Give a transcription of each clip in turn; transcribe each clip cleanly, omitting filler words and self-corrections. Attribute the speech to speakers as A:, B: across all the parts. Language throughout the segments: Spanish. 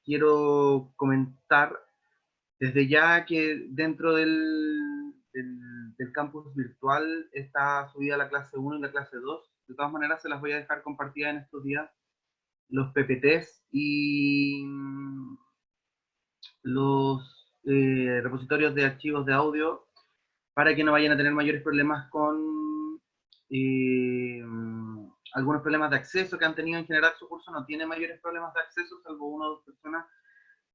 A: quiero comentar desde ya que dentro del campus virtual está subida la clase 1 y la clase 2. De todas maneras, se las voy a dejar compartidas en estos días los PPTs y los repositorios de archivos de audio para que no vayan a tener mayores problemas con eh, algunos problemas de acceso que han tenido en general. Su curso no tiene mayores problemas de acceso, salvo una o dos personas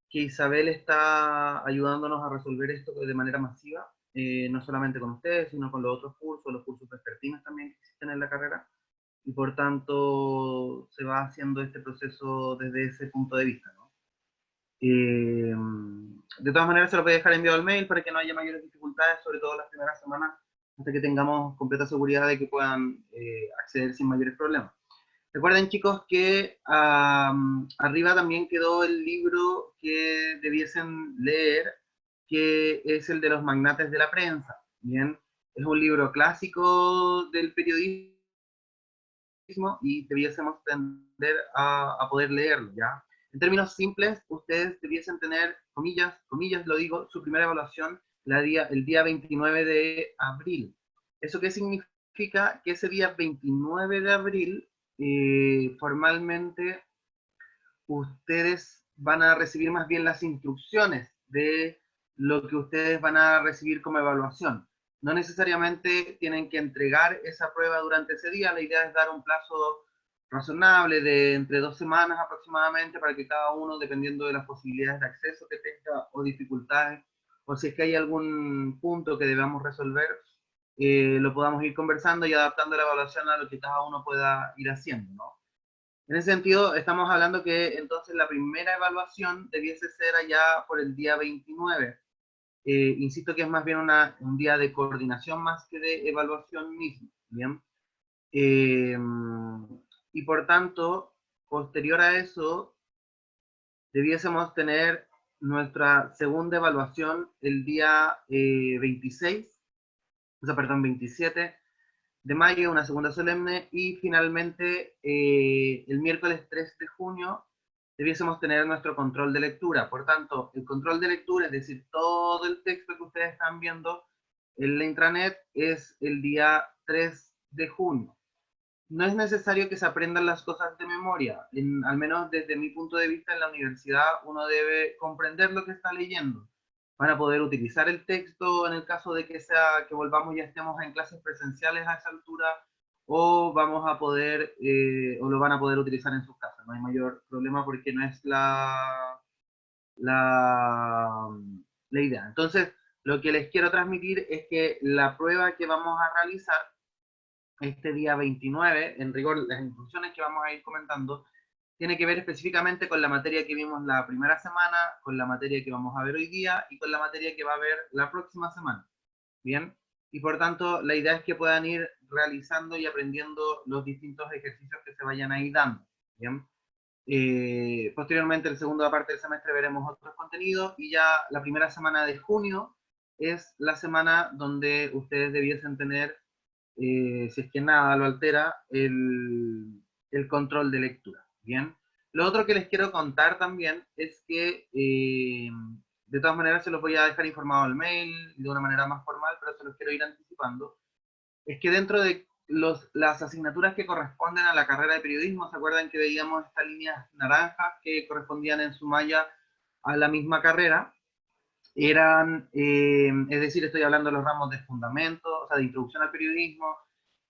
A: que Isabel está ayudándonos a resolver esto de manera masiva, no solamente con ustedes, sino con los cursos vespertinos también que existen en la carrera, y por tanto se va haciendo este proceso desde ese punto de vista, ¿no? De todas maneras se lo voy a dejar enviado al mail para que no haya mayores dificultades, sobre todo las primeras semanas, hasta que tengamos completa seguridad de que puedan acceder sin mayores problemas. Recuerden, chicos, que arriba también quedó el libro que debiesen leer, que es el de los magnates de la prensa. Bien, es un libro clásico del periodismo y debiésemos tender a poder leerlo, ¿ya? En términos simples, ustedes debiesen tener, comillas lo digo, su primera evaluación el día 29 de abril. ¿Eso qué significa? Que ese día 29 de abril, formalmente, ustedes van a recibir más bien las instrucciones de lo que ustedes van a recibir como evaluación. No necesariamente tienen que entregar esa prueba durante ese día, la idea es dar un plazo razonable de entre 2 semanas aproximadamente para que cada uno, dependiendo de las posibilidades de acceso que tenga o dificultades, o si es que hay algún punto que debamos resolver, lo podamos ir conversando y adaptando la evaluación a lo que cada uno pueda ir haciendo, ¿no? En ese sentido, estamos hablando que entonces la primera evaluación debiese ser allá por el día 29. Insisto que es más bien un día de coordinación más que de evaluación mismo, ¿bien? Eh, y por tanto, posterior a eso, debiésemos tener nuestra segunda evaluación el día 26, o sea, perdón, 27 de mayo, una segunda solemne, y finalmente el miércoles 3 de junio debiésemos tener nuestro control de lectura. Por tanto, el control de lectura, es decir, todo el texto que ustedes están viendo en la intranet, es el día 3 de junio. No es necesario que se aprendan las cosas de memoria. Al menos desde mi punto de vista en la universidad, uno debe comprender lo que está leyendo. Van a poder utilizar el texto en el caso de que volvamos y estemos en clases presenciales a esa altura, o vamos a poder, o lo van a poder utilizar en sus casas. No hay mayor problema porque no es la, la idea. Entonces, lo que les quiero transmitir es que la prueba que vamos a realizar este día 29, en rigor, las instrucciones que vamos a ir comentando, tiene que ver específicamente con la materia que vimos la primera semana, con la materia que vamos a ver hoy día y con la materia que va a ver la próxima semana. ¿Bien? Y por tanto, la idea es que puedan ir realizando y aprendiendo los distintos ejercicios que se vayan a ir dando. ¿Bien? Posteriormente, en la segunda parte del semestre veremos otros contenidos y ya la primera semana de junio es la semana donde ustedes debiesen tener, si es que nada lo altera, el control de lectura. Bien. Lo otro que les quiero contar también es que, de todas maneras, se los voy a dejar informado al mail de una manera más formal, pero se los quiero ir anticipando. Es que dentro de las asignaturas que corresponden a la carrera de periodismo, ¿se acuerdan que veíamos estas líneas naranjas que correspondían en su malla a la misma carrera? Eran, es decir, estoy hablando de los ramos de fundamentos, o sea, de introducción al periodismo,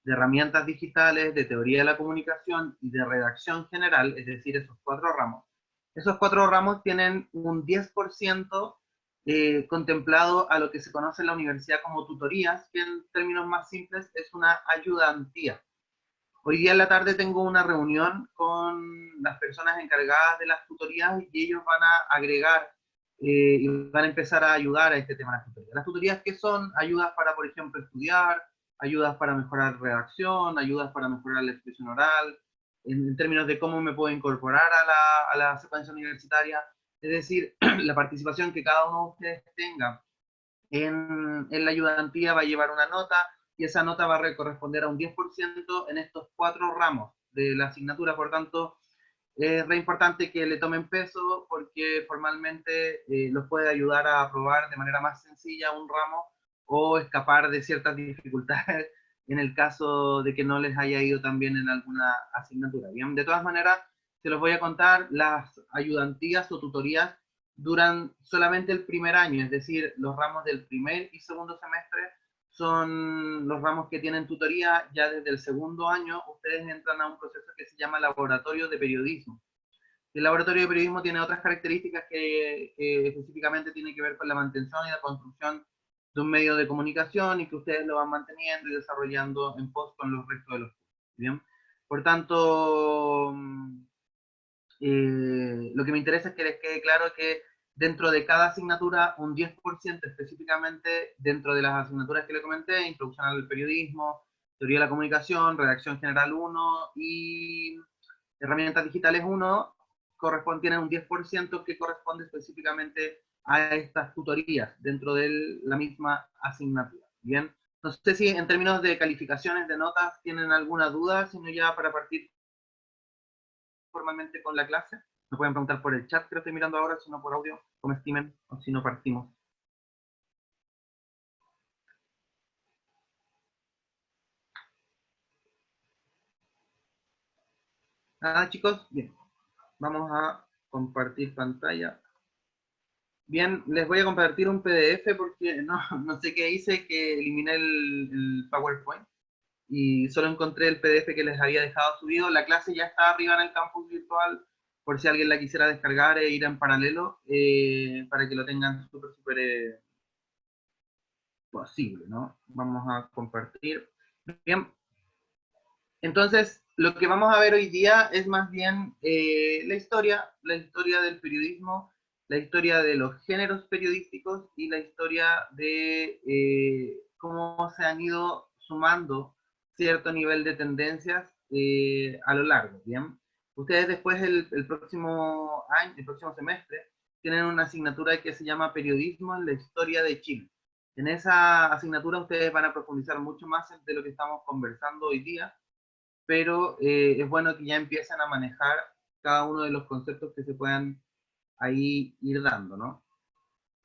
A: de herramientas digitales, de teoría de la comunicación y de redacción general, es decir, esos 4 ramos. Esos 4 ramos tienen un 10% contemplado a lo que se conoce en la universidad como tutorías, que en términos más simples es una ayudantía. Hoy día en la tarde tengo una reunión con las personas encargadas de las tutorías y ellos van a agregar y van a empezar a ayudar a este tema de las tutorías. Las tutorías que son ayudas para, por ejemplo, estudiar, ayudas para mejorar redacción, ayudas para mejorar la expresión oral, en términos de cómo me puedo incorporar a la secuencia universitaria. Es decir, la participación que cada uno de ustedes tenga en la ayudantía va a llevar una nota y esa nota va a corresponder a un 10% en estos 4 ramos de la asignatura. Por tanto, es re importante que le tomen peso porque formalmente los puede ayudar a aprobar de manera más sencilla un ramo o escapar de ciertas dificultades en el caso de que no les haya ido tan bien en alguna asignatura. Bien, de todas maneras, se los voy a contar, las ayudantías o tutorías duran solamente el primer año, es decir, los ramos del primer y segundo semestre son los ramos que tienen tutoría. Ya desde el segundo año ustedes entran a un proceso que se llama laboratorio de periodismo. El laboratorio de periodismo tiene otras características que específicamente tienen que ver con la mantención y la construcción de un medio de comunicación y que ustedes lo van manteniendo y desarrollando en pos con los restos de los cursos. ¿Bien? Por tanto, lo que me interesa es que les quede claro que dentro de cada asignatura, un 10% específicamente dentro de las asignaturas que le comenté, introducción al periodismo, teoría de la comunicación, redacción general 1 y herramientas digitales 1, tienen un 10% que corresponde específicamente a estas tutorías dentro de la misma asignatura. Bien, no sé si en términos de calificaciones, de notas, tienen alguna duda, sino ya para partir formalmente con la clase. Me pueden preguntar por el chat que lo estoy mirando ahora, si no por audio, como estimen, o si no partimos. Nada, chicos, bien. Vamos a compartir pantalla. Bien, les voy a compartir un PDF porque no sé qué hice, que eliminé el PowerPoint y solo encontré el PDF que les había dejado subido. La clase ya está arriba en el campus virtual, por si alguien la quisiera descargar e ir en paralelo, para que lo tengan súper posible, ¿no? Vamos a compartir. Bien, entonces lo que vamos a ver hoy día es más bien la historia del periodismo, la historia de los géneros periodísticos y la historia de cómo se han ido sumando cierto nivel de tendencias a lo largo, ¿bien? Ustedes después el próximo año, el próximo semestre, tienen una asignatura que se llama Periodismo en la Historia de Chile. En esa asignatura ustedes van a profundizar mucho más de lo que estamos conversando hoy día, pero es bueno que ya empiecen a manejar cada uno de los conceptos que se puedan ahí ir dando, ¿no?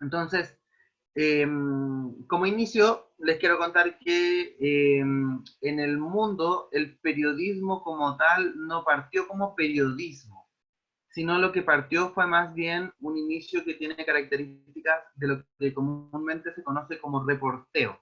A: Entonces, como inicio, les quiero contar que en el mundo el periodismo como tal no partió como periodismo, sino lo que partió fue más bien un inicio que tiene características de lo que comúnmente se conoce como reporteo.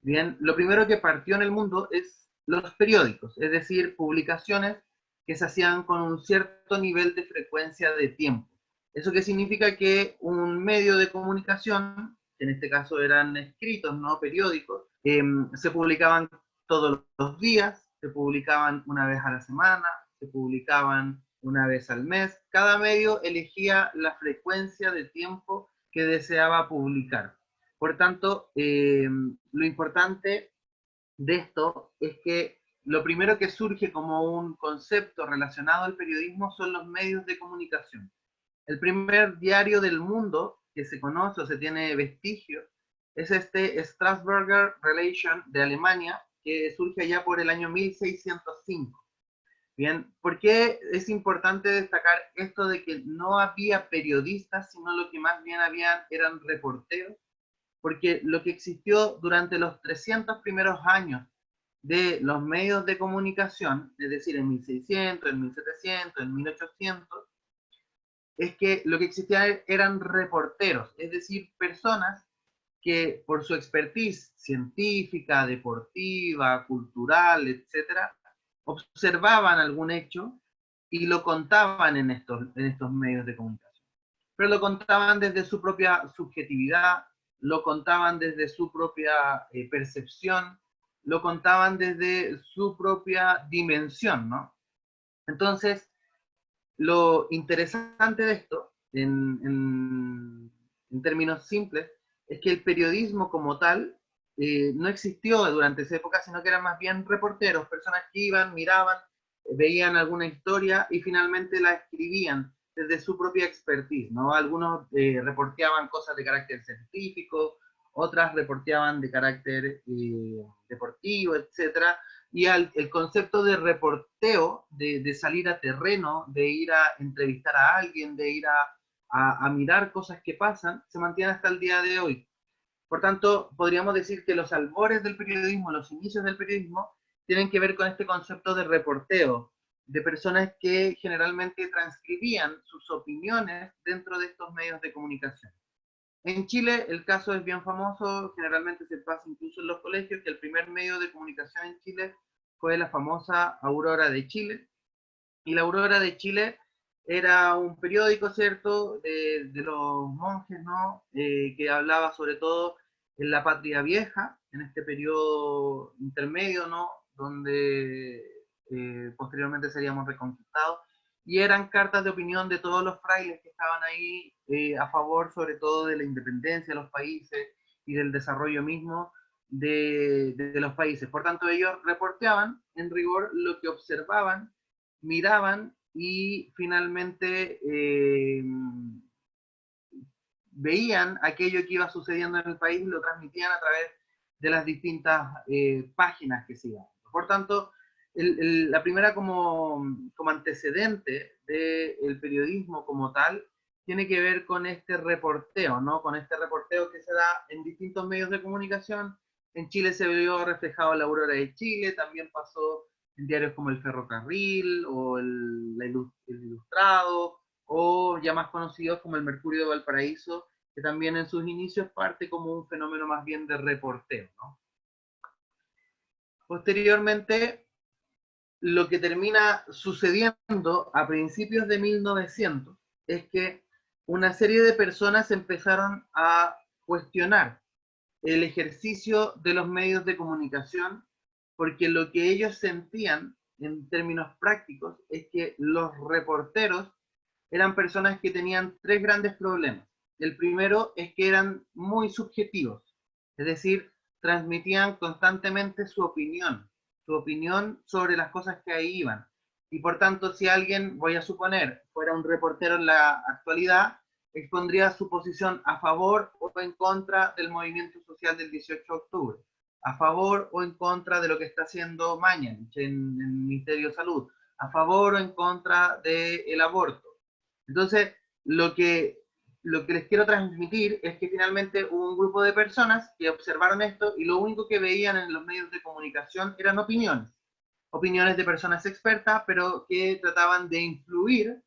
A: Bien, lo primero que partió en el mundo es los periódicos, es decir, publicaciones que se hacían con un cierto nivel de frecuencia de tiempo. ¿Eso qué significa? Que un medio de comunicación, que en este caso eran escritos, no periódicos, se publicaban todos los días, se publicaban una vez a la semana, se publicaban una vez al mes. Cada medio elegía la frecuencia de tiempo que deseaba publicar. Por tanto, lo importante de esto es que lo primero que surge como un concepto relacionado al periodismo son los medios de comunicación. El primer diario del mundo que se conoce o se tiene vestigio es este Strasburger Relation de Alemania, que surge allá por el año 1605. Bien, ¿por qué es importante destacar esto de que no había periodistas, sino lo que más bien habían eran reporteros? Porque lo que existió durante los 300 primeros años de los medios de comunicación, es decir, en 1600, en 1700, en 1800, es que lo que existía eran reporteros, es decir, personas que por su expertise científica, deportiva, cultural, etcétera, observaban algún hecho y lo contaban en estos medios de comunicación. Pero lo contaban desde su propia subjetividad, lo contaban desde su propia percepción, lo contaban desde su propia dimensión, ¿no? Entonces, lo interesante de esto, en términos simples, es que el periodismo como tal no existió durante esa época, sino que eran más bien reporteros, personas que iban, miraban, veían alguna historia y finalmente la escribían desde su propia expertise, ¿no? Algunos reporteaban cosas de carácter científico, otras reporteaban de carácter deportivo, etcétera, Y el concepto de reporteo, de salir a terreno, de ir a entrevistar a alguien, de ir a mirar cosas que pasan, se mantiene hasta el día de hoy. Por tanto, podríamos decir que los albores del periodismo, los inicios del periodismo, tienen que ver con este concepto de reporteo, de personas que generalmente transcribían sus opiniones dentro de estos medios de comunicación. En Chile el caso es bien famoso, generalmente se pasa incluso en los colegios, que el primer medio de comunicación en Chile fue la famosa Aurora de Chile. Y la Aurora de Chile era un periódico, ¿cierto?, de los monjes, ¿no?, que hablaba sobre todo en la patria vieja, en este periodo intermedio, ¿no?, donde posteriormente seríamos reconquistados, y eran cartas de opinión de todos los frailes que estaban ahí a favor sobre todo de la independencia de los países y del desarrollo mismo de los países. Por tanto, ellos reporteaban en rigor lo que observaban, miraban y finalmente veían aquello que iba sucediendo en el país y lo transmitían a través de las distintas páginas que se iban. Por tanto, la primera como antecedente del periodismo como tal tiene que ver con este reporteo, ¿no? Con este reporteo que se da en distintos medios de comunicación. En Chile se vio reflejado la Aurora de Chile, también pasó en diarios como El Ferrocarril o el Ilustrado, o ya más conocidos como el Mercurio de Valparaíso, que también en sus inicios parte como un fenómeno más bien de reporteo, ¿no? Posteriormente, lo que termina sucediendo a principios de 1900 es que una serie de personas empezaron a cuestionar el ejercicio de los medios de comunicación, porque lo que ellos sentían en términos prácticos es que los reporteros eran personas que tenían tres grandes problemas. El primero es que eran muy subjetivos, es decir, transmitían constantemente su opinión sobre las cosas que ahí iban. Y por tanto, si alguien, voy a suponer, fuera un reportero en la actualidad, expondría su posición a favor o en contra del movimiento social del 18 de octubre, a favor o en contra de lo que está haciendo Mañalich en el Ministerio de Salud, a favor o en contra del aborto. Entonces, lo que les quiero transmitir es que finalmente hubo un grupo de personas que observaron esto y lo único que veían en los medios de comunicación eran opiniones. Opiniones de personas expertas, pero que trataban de influir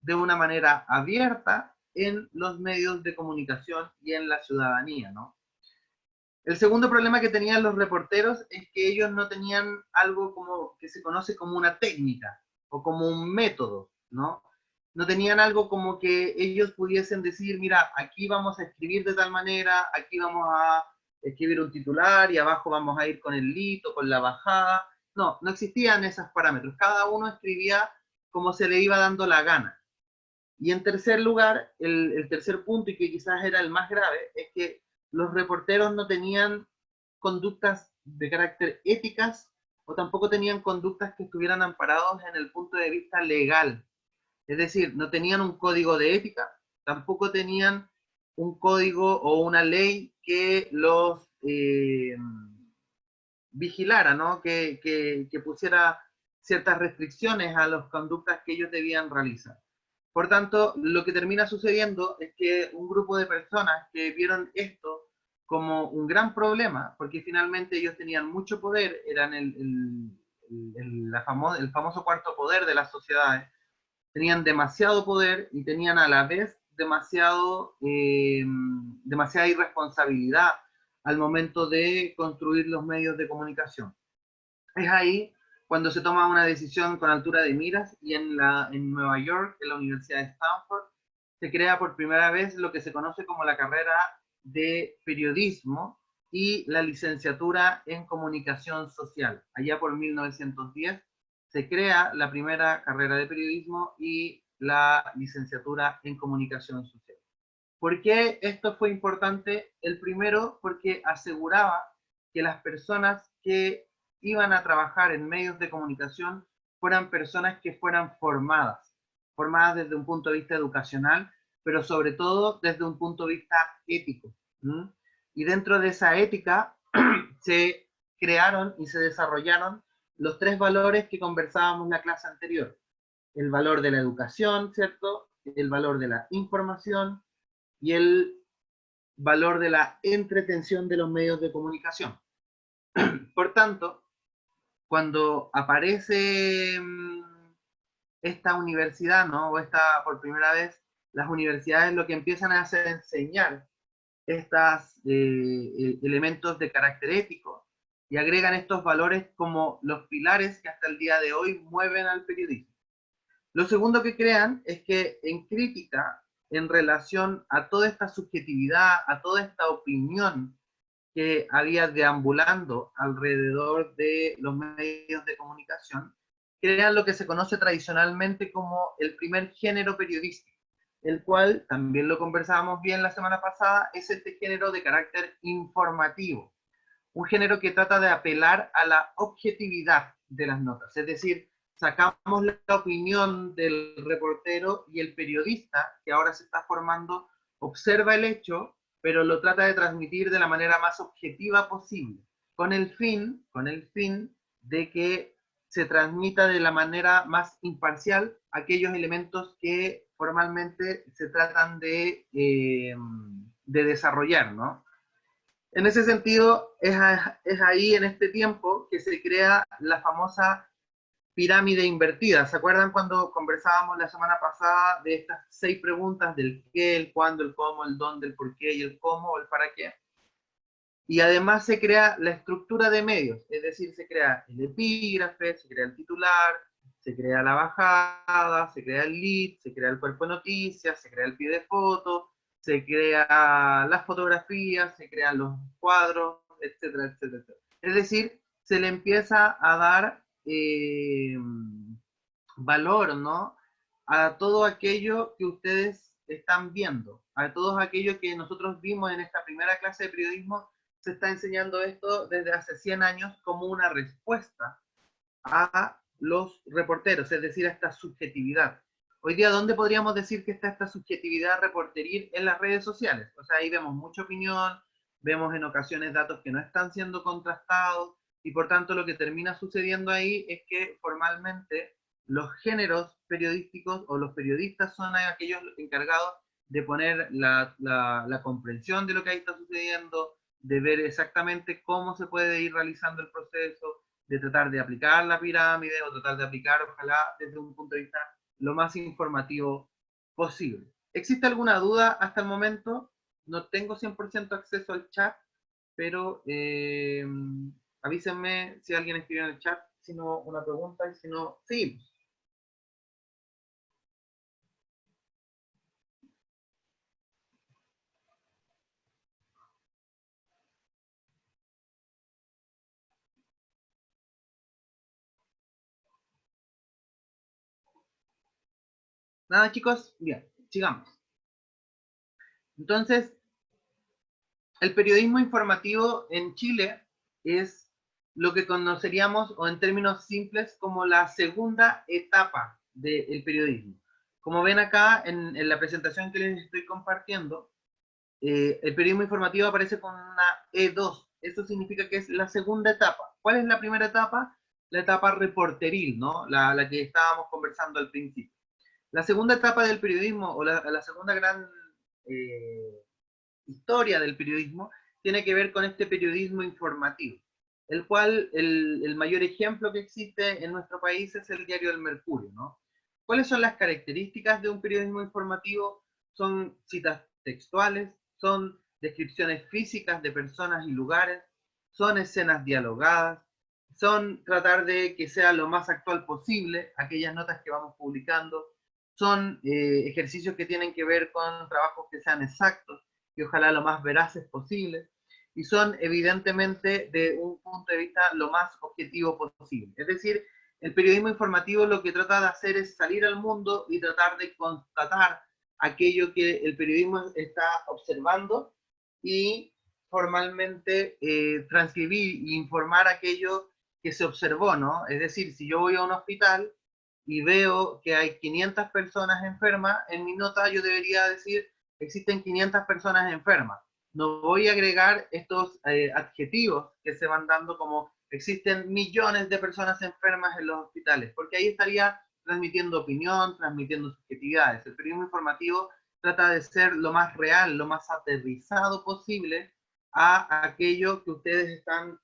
A: de una manera abierta en los medios de comunicación y en la ciudadanía, ¿no? El segundo problema que tenían los reporteros es que ellos no tenían algo como que se conoce como una técnica o como un método, ¿no? No tenían algo como que ellos pudiesen decir, mira, aquí vamos a escribir de tal manera, aquí vamos a escribir un titular y abajo vamos a ir con el lito, con la bajada. No, no existían esos parámetros. Cada uno escribía como se le iba dando la gana. Y en tercer lugar, el tercer punto, y que quizás era el más grave, es que los reporteros no tenían conductas de carácter éticas o tampoco tenían conductas que estuvieran amparados en el punto de vista legal. Es decir, no tenían un código de ética, tampoco tenían un código o una ley que los vigilara, ¿no? Que pusiera ciertas restricciones a las conductas que ellos debían realizar. Por tanto, lo que termina sucediendo es que un grupo de personas que vieron esto como un gran problema, porque finalmente ellos tenían mucho poder, eran el famoso cuarto poder de las sociedades, tenían demasiado poder y tenían a la vez demasiada irresponsabilidad al momento de construir los medios de comunicación. Es ahí cuando se toma una decisión con altura de miras y en Nueva York, en la Universidad de Stanford, se crea por primera vez lo que se conoce como la carrera de periodismo y la licenciatura en comunicación social. Allá por 1910 se crea la primera carrera de periodismo y la licenciatura en comunicación social. ¿Por qué esto fue importante? El primero, porque aseguraba que las personas que iban a trabajar en medios de comunicación fueran personas que fueran formadas desde un punto de vista educacional, pero sobre todo desde un punto de vista ético. Y dentro de esa ética se crearon y se desarrollaron los tres valores que conversábamos en la clase anterior. El valor de la educación, ¿cierto? El valor de la información y el valor de la entretención de los medios de comunicación. Por tanto, cuando aparece esta universidad, ¿no? O esta, por primera vez, las universidades lo que empiezan a hacer es enseñar estos elementos de carácter ético y agregan estos valores como los pilares que hasta el día de hoy mueven al periodismo. Lo segundo que crean es que en crítica, en relación a toda esta subjetividad, a toda esta opinión que había deambulando alrededor de los medios de comunicación, crean lo que se conoce tradicionalmente como el primer género periodístico, el cual, también lo conversábamos bien la semana pasada, es este género de carácter informativo, un género que trata de apelar a la objetividad de las notas, es decir, sacamos la opinión del reportero y el periodista, que ahora se está formando, observa el hecho, pero lo trata de transmitir de la manera más objetiva posible, con el fin de que se transmita de la manera más imparcial aquellos elementos que formalmente se tratan de desarrollar, ¿no? En ese sentido, es ahí en este tiempo que se crea la famosa pirámide invertida. ¿Se acuerdan cuando conversábamos la semana pasada de estas 6 preguntas del qué, el cuándo, el cómo, el dónde, el por qué y el cómo o el para qué? Y además se crea la estructura de medios, es decir, se crea el epígrafe, se crea el titular, se crea la bajada, se crea el lead, se crea el cuerpo de noticias, se crea el pie de foto, se crea las fotografías, se crean los cuadros, etcétera, etcétera, etcétera. Es decir, se le empieza a dar valor, ¿no? A todo aquello que ustedes están viendo, a todo aquello que nosotros vimos en esta primera clase de periodismo. Se está enseñando esto desde hace 100 años como una respuesta a los reporteros, es decir, a esta subjetividad. Hoy día, ¿dónde podríamos decir que está esta subjetividad reporteril? En las redes sociales. O sea, ahí vemos mucha opinión, vemos en ocasiones datos que no están siendo contrastados, y por tanto lo que termina sucediendo ahí es que formalmente los géneros periodísticos o los periodistas son aquellos encargados de poner la comprensión de lo que ahí está sucediendo, de ver exactamente cómo se puede ir realizando el proceso, de tratar de aplicar la pirámide o tratar de aplicar, ojalá, desde un punto de vista lo más informativo posible. ¿Existe alguna duda hasta el momento? No tengo 100% acceso al chat, pero avísenme si alguien escribió en el chat, si no, una pregunta, y si no, seguimos. Nada, chicos, bien, sigamos. Entonces, el periodismo informativo en Chile es lo que conoceríamos, o en términos simples, como la segunda etapa del periodismo. Como ven acá en la presentación que les estoy compartiendo, el periodismo informativo aparece con una E2. Eso significa que es la segunda etapa. ¿Cuál es la primera etapa? La etapa reporteril, ¿no? La que estábamos conversando al principio. La segunda etapa del periodismo, o la segunda gran historia del periodismo, tiene que ver con este periodismo informativo, el cual el mayor ejemplo que existe en nuestro país es el diario El Mercurio, ¿no? ¿Cuáles son las características de un periodismo informativo? Son citas textuales, son descripciones físicas de personas y lugares, son escenas dialogadas, son tratar de que sea lo más actual posible aquellas notas que vamos publicando, son ejercicios que tienen que ver con trabajos que sean exactos, y ojalá lo más veraces posible, y son evidentemente de un punto de vista lo más objetivo posible. Es decir, el periodismo informativo lo que trata de hacer es salir al mundo y tratar de constatar aquello que el periodismo está observando y formalmente transcribir e informar aquello que se observó, ¿no? Es decir, si yo voy a un hospital y veo que hay 500 personas enfermas, en mi nota yo debería decir existen 500 personas enfermas. No voy a agregar estos adjetivos que se van dando como existen millones de personas enfermas en los hospitales, porque ahí estaría transmitiendo opinión, transmitiendo subjetividades. El periodismo informativo trata de ser lo más real, lo más aterrizado posible a aquello que ustedes están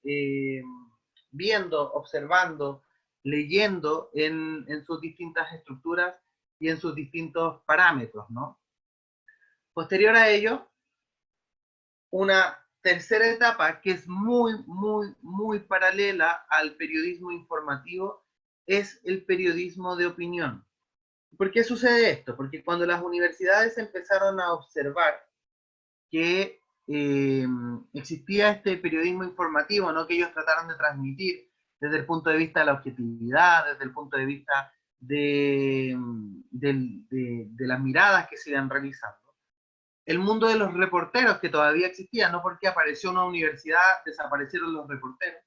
A: viendo, observando, leyendo en sus distintas estructuras y en sus distintos parámetros, ¿no? Posterior a ello, una tercera etapa que es muy paralela al periodismo informativo es el periodismo de opinión. ¿Por qué sucede esto? Porque cuando las universidades empezaron a observar que existía este periodismo informativo, ¿no? Que ellos trataron de transmitir desde el punto de vista de la objetividad, desde el punto de vista de las miradas que se iban realizando. El mundo de los reporteros, que todavía existía, no porque apareció una universidad, desaparecieron los reporteros,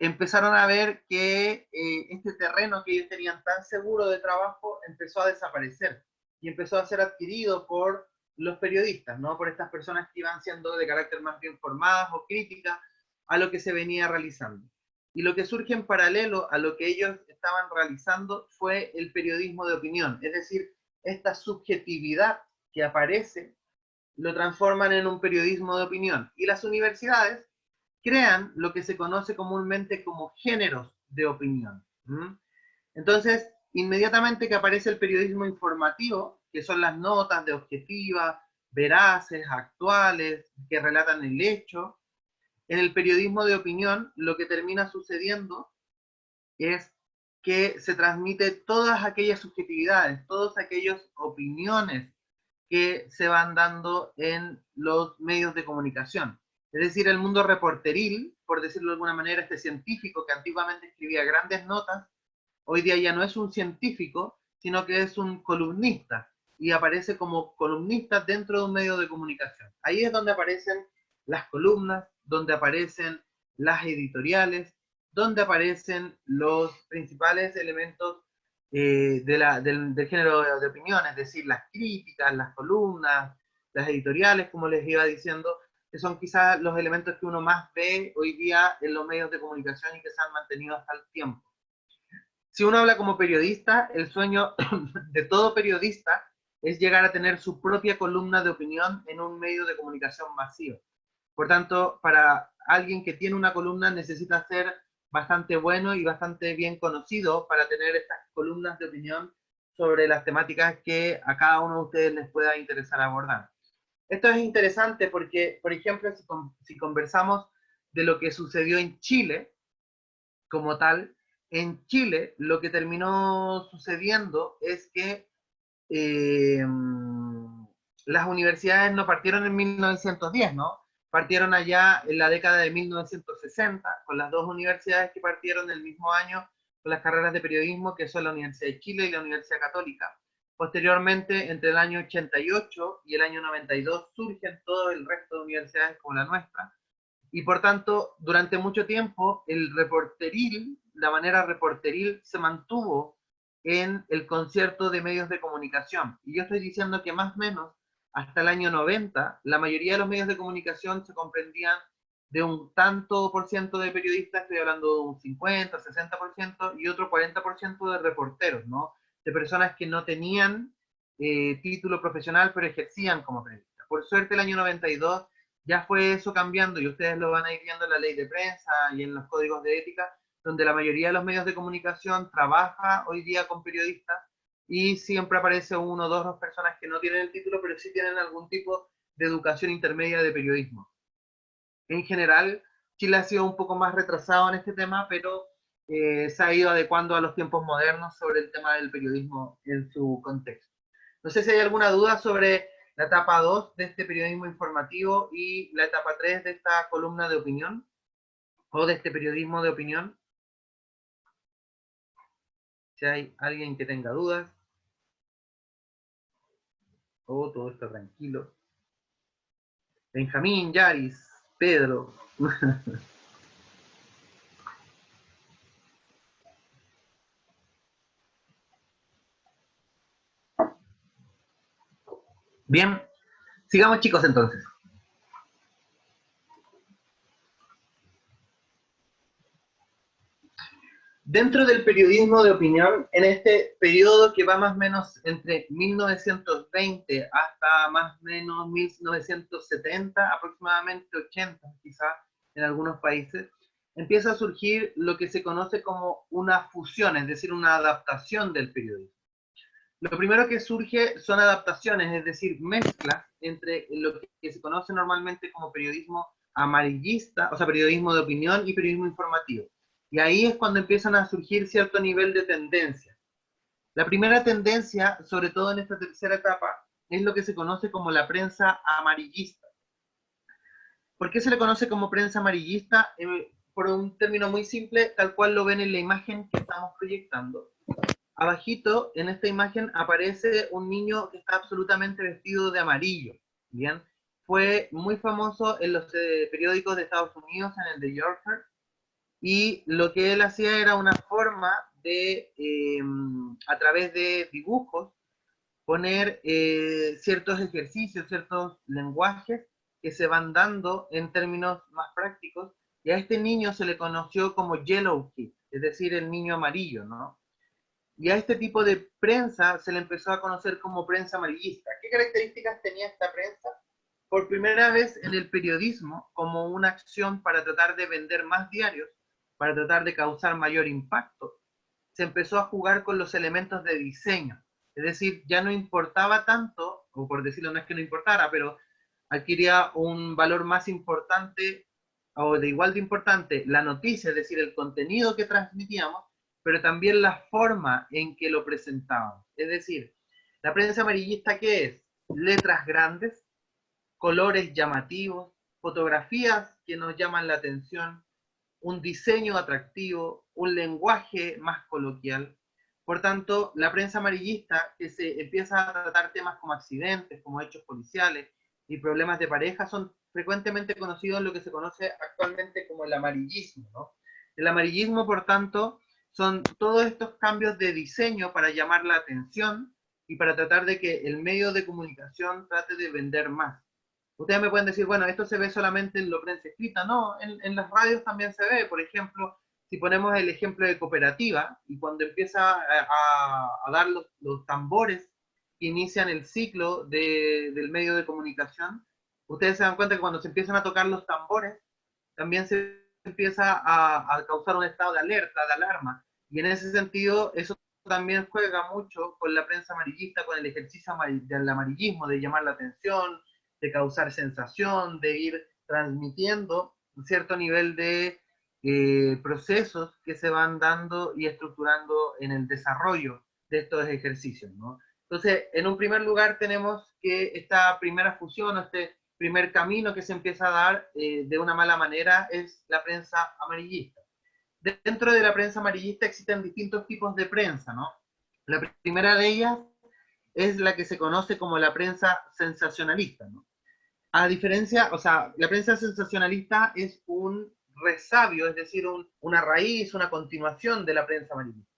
A: empezaron a ver que este terreno que ellos tenían tan seguro de trabajo empezó a desaparecer y empezó a ser adquirido por los periodistas, ¿no? Por estas personas que iban siendo de carácter más bien formadas o críticas a lo que se venía realizando. Y lo que surge en paralelo a lo que ellos estaban realizando fue el periodismo de opinión, es decir, esta subjetividad que aparece lo transforman en un periodismo de opinión. Y las universidades crean lo que se conoce comúnmente como géneros de opinión. Entonces, inmediatamente que aparece el periodismo informativo, que son las notas de objetiva, veraces, actuales, que relatan el hecho, en el periodismo de opinión lo que termina sucediendo es que se transmite todas aquellas subjetividades, todas aquellas opiniones que se van dando en los medios de comunicación. Es decir, el mundo reporteril, por decirlo de alguna manera, este científico que antiguamente escribía grandes notas, hoy día ya no es un científico, sino que es un columnista y aparece como columnista dentro de un medio de comunicación. Ahí es donde aparecen las columnas, donde aparecen las editoriales, donde aparecen los principales elementos del género de opinión, es decir, las críticas, las columnas, las editoriales, como les iba diciendo, que son quizás los elementos que uno más ve hoy día en los medios de comunicación y que se han mantenido hasta el tiempo. Si uno habla como periodista, el sueño de todo periodista es llegar a tener su propia columna de opinión en un medio de comunicación masivo. Por tanto, para alguien que tiene una columna necesita ser bastante bueno y bastante bien conocido para tener estas columnas de opinión sobre las temáticas que a cada uno de ustedes les pueda interesar abordar. Esto es interesante porque, por ejemplo, si conversamos de lo que sucedió en Chile como tal, en Chile lo que terminó sucediendo es que eh, las universidades no partieron en 1910, ¿no? Partieron allá en la década de 1960, con las dos universidades que partieron el mismo año con las carreras de periodismo, que son la Universidad de Chile y la Universidad Católica. Posteriormente, entre el año 88 y el año 92, surgen todo el resto de universidades como la nuestra, y por tanto, durante mucho tiempo, el reporteril, la manera reporteril se mantuvo en el concierto de medios de comunicación. Y yo estoy diciendo que más o menos hasta el año 90, la mayoría de los medios de comunicación se comprendían de un tanto por ciento de periodistas, estoy hablando de un 50, 60%, y otro 40% de reporteros, ¿no? De personas que no tenían título profesional, pero ejercían como periodistas. Por suerte, el año 92 ya fue eso cambiando y ustedes lo van a ir viendo en la ley de prensa y en los códigos de ética, donde la mayoría de los medios de comunicación trabaja hoy día con periodistas y siempre aparece uno o dos personas que no tienen el título, pero sí tienen algún tipo de educación intermedia de periodismo. En general, Chile ha sido un poco más retrasado en este tema, pero se ha ido adecuando a los tiempos modernos sobre el tema del periodismo en su contexto. No sé si hay alguna duda sobre la etapa 2 de este periodismo informativo y la etapa 3 de esta columna de opinión o de este periodismo de opinión. Si hay alguien que tenga dudas. Oh, todo está tranquilo. Benjamín, Yaris, Pedro. Bien, sigamos chicos entonces. Dentro del periodismo de opinión, en este periodo que va más o menos entre 1920 hasta más o menos 1970, aproximadamente 80 quizás en algunos países, empieza a surgir lo que se conoce como una fusión, es decir, una adaptación del periodismo. Lo primero que surge son adaptaciones, es decir, mezclas entre lo que se conoce normalmente como periodismo amarillista, o sea, periodismo de opinión y periodismo informativo. Y ahí es cuando empiezan a surgir cierto nivel de tendencia. La primera tendencia, sobre todo en esta tercera etapa, es lo que se conoce como la prensa amarillista. ¿Por qué se le conoce como prensa amarillista? Por un término muy simple, tal cual lo ven en la imagen que estamos proyectando. Abajito, en esta imagen, aparece un niño que está absolutamente vestido de amarillo, ¿bien? Fue muy famoso en los periódicos de Estados Unidos, en el de Yorkshire, y lo que él hacía era una forma de, a través de dibujos, poner ciertos ejercicios, ciertos lenguajes que se van dando en términos más prácticos, y a este niño se le conoció como Yellow Kid, es decir, el niño amarillo, ¿no? Y a este tipo de prensa se le empezó a conocer como prensa amarillista. ¿Qué características tenía esta prensa? Por primera vez en el periodismo, como una acción para tratar de vender más diarios, para tratar de causar mayor impacto, se empezó a jugar con los elementos de diseño. Es decir, ya no importaba tanto, o por decirlo no es que no importara, pero adquiría un valor más importante o de igual de importante la noticia, es decir, el contenido que transmitíamos, pero también la forma en que lo presentábamos. Es decir, la prensa amarillista, ¿qué es? Letras grandes, colores llamativos, fotografías que nos llaman la atención, un diseño atractivo, un lenguaje más coloquial. Por tanto, la prensa amarillista, que se empieza a tratar temas como accidentes, como hechos policiales y problemas de pareja, son frecuentemente conocidos en lo que se conoce actualmente como el amarillismo, ¿no? El amarillismo, por tanto, son todos estos cambios de diseño para llamar la atención y para tratar de que el medio de comunicación trate de vender más. Ustedes me pueden decir, bueno, esto se ve solamente en la prensa escrita. No, en las radios también se ve. Por ejemplo, si ponemos el ejemplo de cooperativa, y cuando empieza a dar los tambores que inician el ciclo del medio de comunicación, ustedes se dan cuenta que cuando se empiezan a tocar los tambores, también se empieza a causar un estado de alerta, de alarma. Y en ese sentido, eso también juega mucho con la prensa amarillista, con el ejercicio del amarillismo, de llamar la atención, de causar sensación, de ir transmitiendo un cierto nivel de procesos que se van dando y estructurando en el desarrollo de estos ejercicios, ¿no? Entonces, en un primer lugar tenemos que esta primera fusión, este primer camino que se empieza a dar de una mala manera es la prensa amarillista. Dentro de la prensa amarillista existen distintos tipos de prensa, ¿no? La primera de ellas es la que se conoce como la prensa sensacionalista, ¿no? A diferencia, o sea, la prensa sensacionalista es un resabio, es decir, una raíz, una continuación de la prensa amarillista.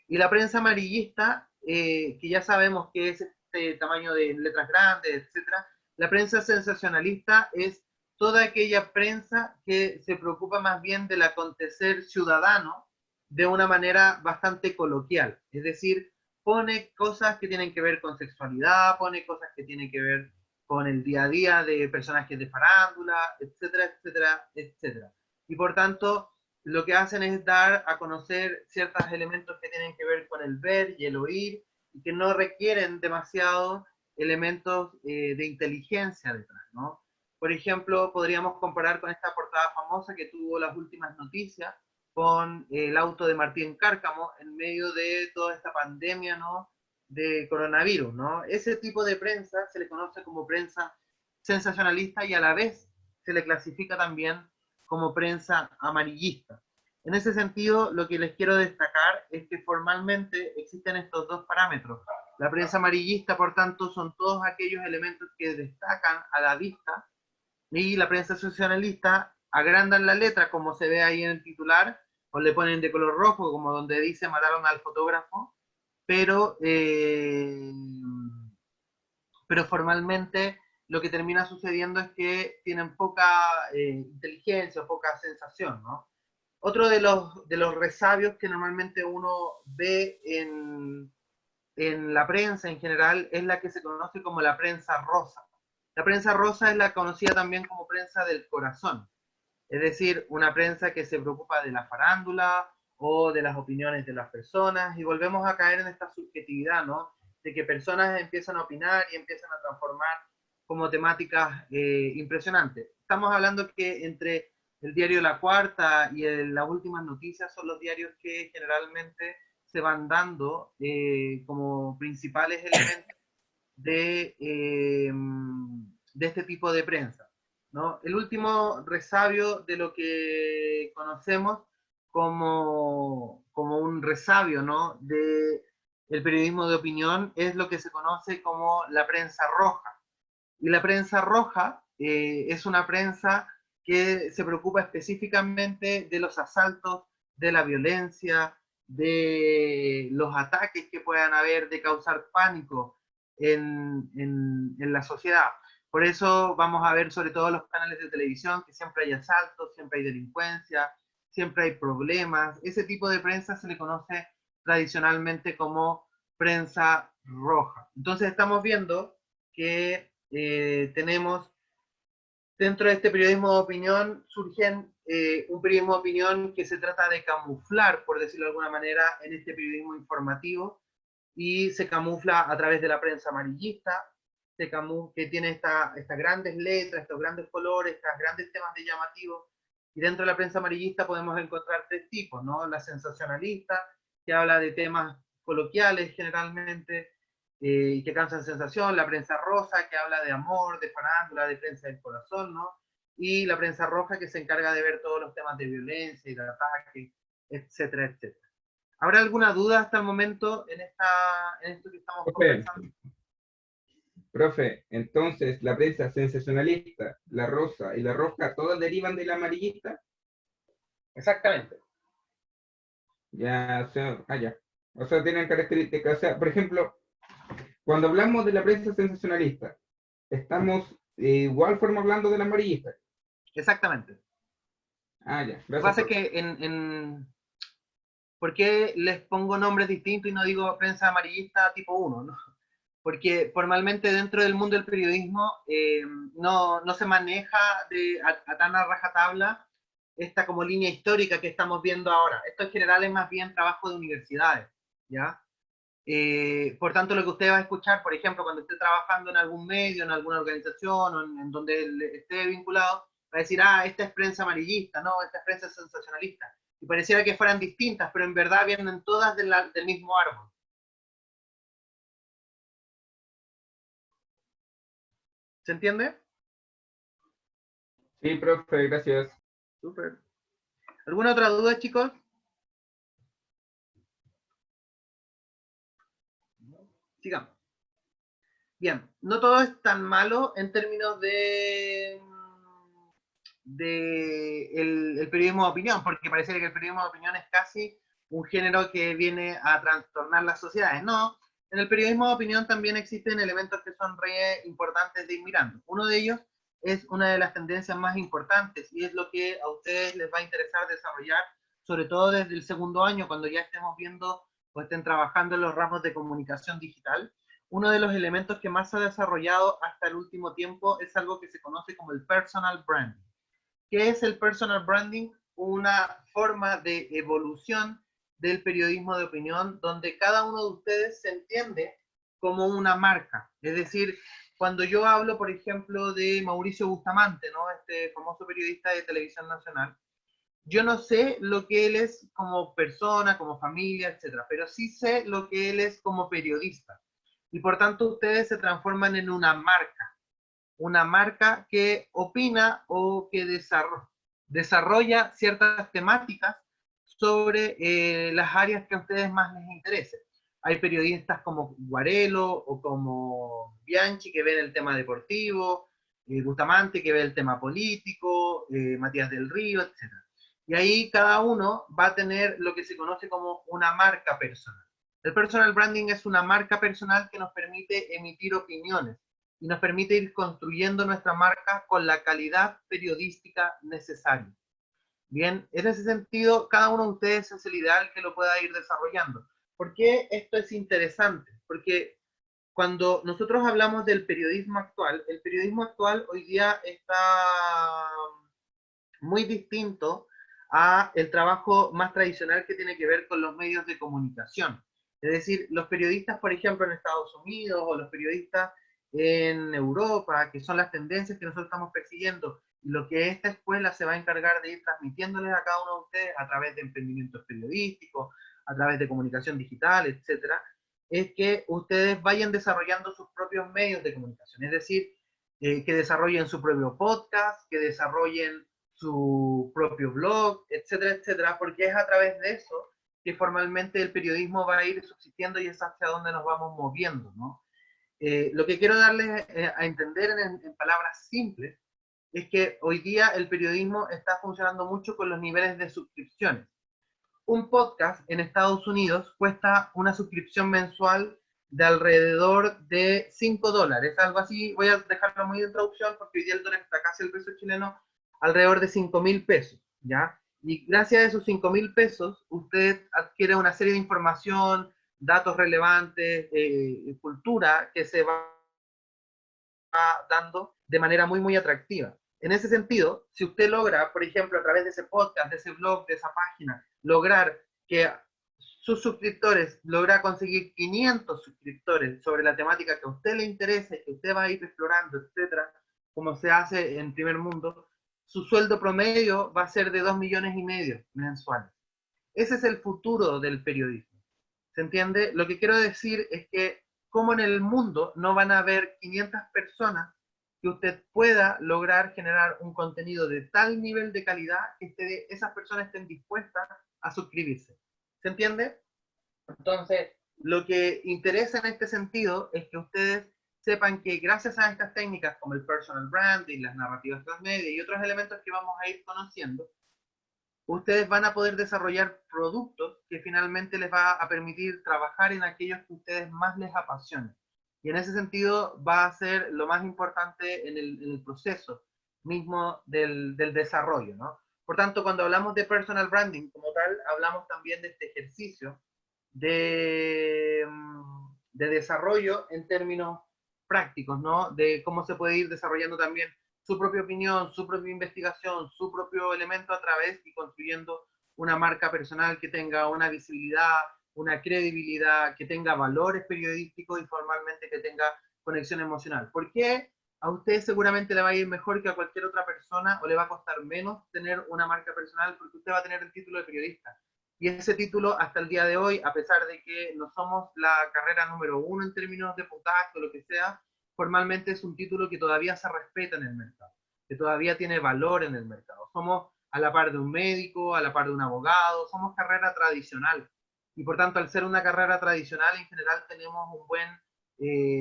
A: Y la prensa amarillista, que ya sabemos que es este tamaño de letras grandes, etcétera, la prensa sensacionalista es toda aquella prensa que se preocupa más bien del acontecer ciudadano de una manera bastante coloquial. Es decir, pone cosas que tienen que ver con sexualidad, pone cosas que tienen que ver con el día a día de personajes de farándula, etcétera, etcétera, etcétera. Y por tanto, lo que hacen es dar a conocer ciertos elementos que tienen que ver con el ver y el oír, y que no requieren demasiado elementos de inteligencia detrás, ¿no? Por ejemplo, podríamos comparar con esta portada famosa que tuvo las últimas noticias con el auto de Martín Cárcamo en medio de toda esta pandemia, ¿no? De coronavirus, ¿no? Ese tipo de prensa se le conoce como prensa sensacionalista y a la vez se le clasifica también como prensa amarillista. En ese sentido, lo que les quiero destacar es que formalmente existen estos dos parámetros. La prensa amarillista, por tanto, son todos aquellos elementos que destacan a la vista, y la prensa sensacionalista agrandan la letra, como se ve ahí en el titular, o le ponen de color rojo, como donde dice mataron al fotógrafo, pero, pero formalmente lo que termina sucediendo es que tienen poca inteligencia, poca sensación, ¿no? Otro de los resabios que normalmente uno ve en la prensa en general es la que se conoce como la prensa rosa. La prensa rosa es la conocida también como prensa del corazón, es decir, una prensa que se preocupa de la farándula o de las opiniones de las personas, y volvemos a caer en esta subjetividad, ¿no? De que personas empiezan a opinar y empiezan a transformar como temáticas impresionantes. Estamos hablando que entre el diario La Cuarta y las últimas noticias son los diarios que generalmente se van dando como principales elementos de este tipo de prensa, ¿no? El último resabio de lo que conocemos como un resabio, ¿no? De el periodismo de opinión es lo que se conoce como la prensa roja. Y la prensa roja es una prensa que se preocupa específicamente de los asaltos, de la violencia, de los ataques que puedan haber, de causar pánico en la sociedad. Por eso vamos a ver sobre todo los canales de televisión que siempre hay asaltos, siempre hay delincuencia, siempre hay problemas. Ese tipo de prensa se le conoce tradicionalmente como prensa roja. Entonces estamos viendo que tenemos dentro de este periodismo de opinión, surgen un periodismo de opinión que se trata de camuflar, por decirlo de alguna manera, en este periodismo informativo, y se camufla a través de la prensa amarillista, que tiene estas grandes letras, estos grandes colores, estos grandes temas de llamativos, y dentro de la prensa amarillista podemos encontrar tres tipos, ¿no? La sensacionalista, que habla de temas coloquiales generalmente, que causan sensación, la prensa rosa, que habla de amor, de farándula, de prensa del corazón, ¿no? Y la prensa roja, que se encarga de ver todos los temas de violencia y de ataque, etcétera, etcétera. ¿Habrá alguna duda hasta el momento en esto que estamos
B: Profe,
A: conversando?
B: profe, entonces la prensa sensacionalista, la rosa y la roja, ¿todas derivan de la amarillista?
A: Exactamente.
B: Ya, o sea, ya. O sea, tienen características. O sea, por ejemplo, cuando hablamos de la prensa sensacionalista, estamos igual forma hablando de la amarillista.
A: Exactamente.
B: Ya,
A: Lo que
B: gracias,
A: pasa es
B: profe.
A: que ¿por qué les pongo nombres distintos y no digo prensa amarillista tipo uno, ¿no? Porque formalmente dentro del mundo del periodismo no se maneja a tan a rajatabla esta como línea histórica que estamos viendo ahora. Esto en general es más bien trabajo de universidades, ¿ya? Por tanto, lo que usted va a escuchar, por ejemplo, cuando esté trabajando en algún medio, en alguna organización o en donde esté vinculado, va a decir, esta es prensa amarillista, no, esta es prensa sensacionalista. Y pareciera que fueran distintas, pero en verdad vienen todas del mismo árbol. ¿Se entiende?
B: Sí, profe, gracias.
A: Súper. ¿Alguna otra duda, chicos? Sigamos. Bien, no todo es tan malo en términos de el periodismo de opinión, porque parece que el periodismo de opinión es casi un género que viene a trastornar las sociedades. No, en el periodismo de opinión también existen elementos que son re importantes de ir mirando. Uno de ellos es una de las tendencias más importantes y es lo que a ustedes les va a interesar desarrollar, sobre todo desde el segundo año, cuando ya estemos viendo o estén trabajando en los ramos de comunicación digital. Uno de los elementos que más se ha desarrollado hasta el último tiempo es algo que se conoce como el personal branding. ¿Qué es el personal branding? Una forma de evolución del periodismo de opinión donde cada uno de ustedes se entiende como una marca. Es decir, cuando yo hablo, por ejemplo, de Mauricio Bustamante, ¿no? Este famoso periodista de televisión nacional, yo no sé lo que él es como persona, como familia, etcétera, pero sí sé lo que él es como periodista. Y por tanto ustedes se transforman en una marca que opina o que desarrolla ciertas temáticas sobre las áreas que a ustedes más les interesen. Hay periodistas como Guarelo o como Bianchi que ven el tema deportivo, Bustamante que ve el tema político, Matías del Río, etc. Y ahí cada uno va a tener lo que se conoce como una marca personal. El personal branding es una marca personal que nos permite emitir opiniones y nos permite ir construyendo nuestra marca con la calidad periodística necesaria. Bien, en ese sentido, cada uno de ustedes es el ideal que lo pueda ir desarrollando. ¿Por qué esto es interesante? Porque cuando nosotros hablamos del periodismo actual, el periodismo actual hoy día está muy distinto a el trabajo más tradicional que tiene que ver con los medios de comunicación. Es decir, los periodistas, por ejemplo, en Estados Unidos o los periodistas en Europa, que son las tendencias que nosotros estamos persiguiendo, y lo que esta escuela se va a encargar de ir transmitiéndoles a cada uno de ustedes a través de emprendimientos periodísticos, a través de comunicación digital, etcétera, es que ustedes vayan desarrollando sus propios medios de comunicación. Es decir, que desarrollen su propio podcast, que desarrollen su propio blog, etcétera, etcétera, porque es a través de eso que formalmente el periodismo va a ir subsistiendo y es hacia donde nos vamos moviendo, ¿no? Lo que quiero darles a entender en palabras simples es que hoy día el periodismo está funcionando mucho con los niveles de suscripciones. Un podcast en Estados Unidos cuesta una suscripción mensual de alrededor de $5, algo así. Voy a dejarlo muy de introducción porque hoy día el dólar está casi el peso chileno, alrededor de 5.000 pesos, ¿ya? Y gracias a esos 5.000 pesos, usted adquiere una serie de información, datos relevantes, cultura que se va dando de manera muy, muy atractiva. En ese sentido, si usted logra, por ejemplo, a través de ese podcast, de ese blog, de esa página, lograr que sus suscriptores logra conseguir 500 suscriptores sobre la temática que a usted le interese, que usted va a ir explorando, etcétera, como se hace en primer mundo, su sueldo promedio va a ser de 2,5 millones mensuales. Ese es el futuro del periodismo. ¿Se entiende? Lo que quiero decir es que como en el mundo no van a haber 500 personas que usted pueda lograr generar un contenido de tal nivel de calidad que esas personas estén dispuestas a suscribirse. ¿Se entiende? Entonces, lo que interesa en este sentido es que ustedes sepan que gracias a estas técnicas como el personal branding, las narrativas transmedia y otros elementos que vamos a ir conociendo, ustedes van a poder desarrollar productos que finalmente les va a permitir trabajar en aquellos que a ustedes más les apasionen. Y en ese sentido va a ser lo más importante en el proceso mismo del desarrollo, ¿no? Por tanto, cuando hablamos de personal branding como tal, hablamos también de este ejercicio de desarrollo en términos prácticos, ¿no? De cómo se puede ir desarrollando también su propia opinión, su propia investigación, su propio elemento a través y construyendo una marca personal que tenga una visibilidad, una credibilidad, que tenga valores periodísticos y formalmente que tenga conexión emocional. ¿Por qué? A usted seguramente le va a ir mejor que a cualquier otra persona o le va a costar menos tener una marca personal porque usted va a tener el título de periodista. Y ese título hasta el día de hoy, a pesar de que no somos la carrera número uno en términos de puntaje o lo que sea, formalmente es un título que todavía se respeta en el mercado, que todavía tiene valor en el mercado. Somos a la par de un médico, a la par de un abogado, somos carrera tradicional. Y por tanto, al ser una carrera tradicional, en general tenemos un buen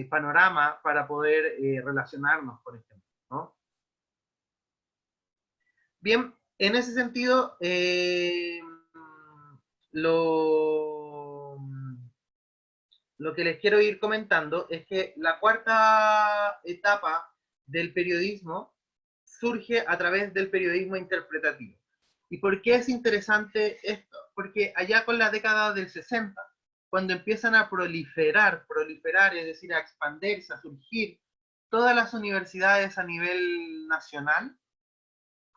A: panorama para poder relacionarnos, por ejemplo, ¿no? Bien, en ese sentido, lo, lo que les quiero ir comentando es que la cuarta etapa del periodismo surge a través del periodismo interpretativo. ¿Y por qué es interesante esto? Porque allá con la década del 60, cuando empiezan a proliferar, es decir, a expandirse, a surgir todas las universidades a nivel nacional,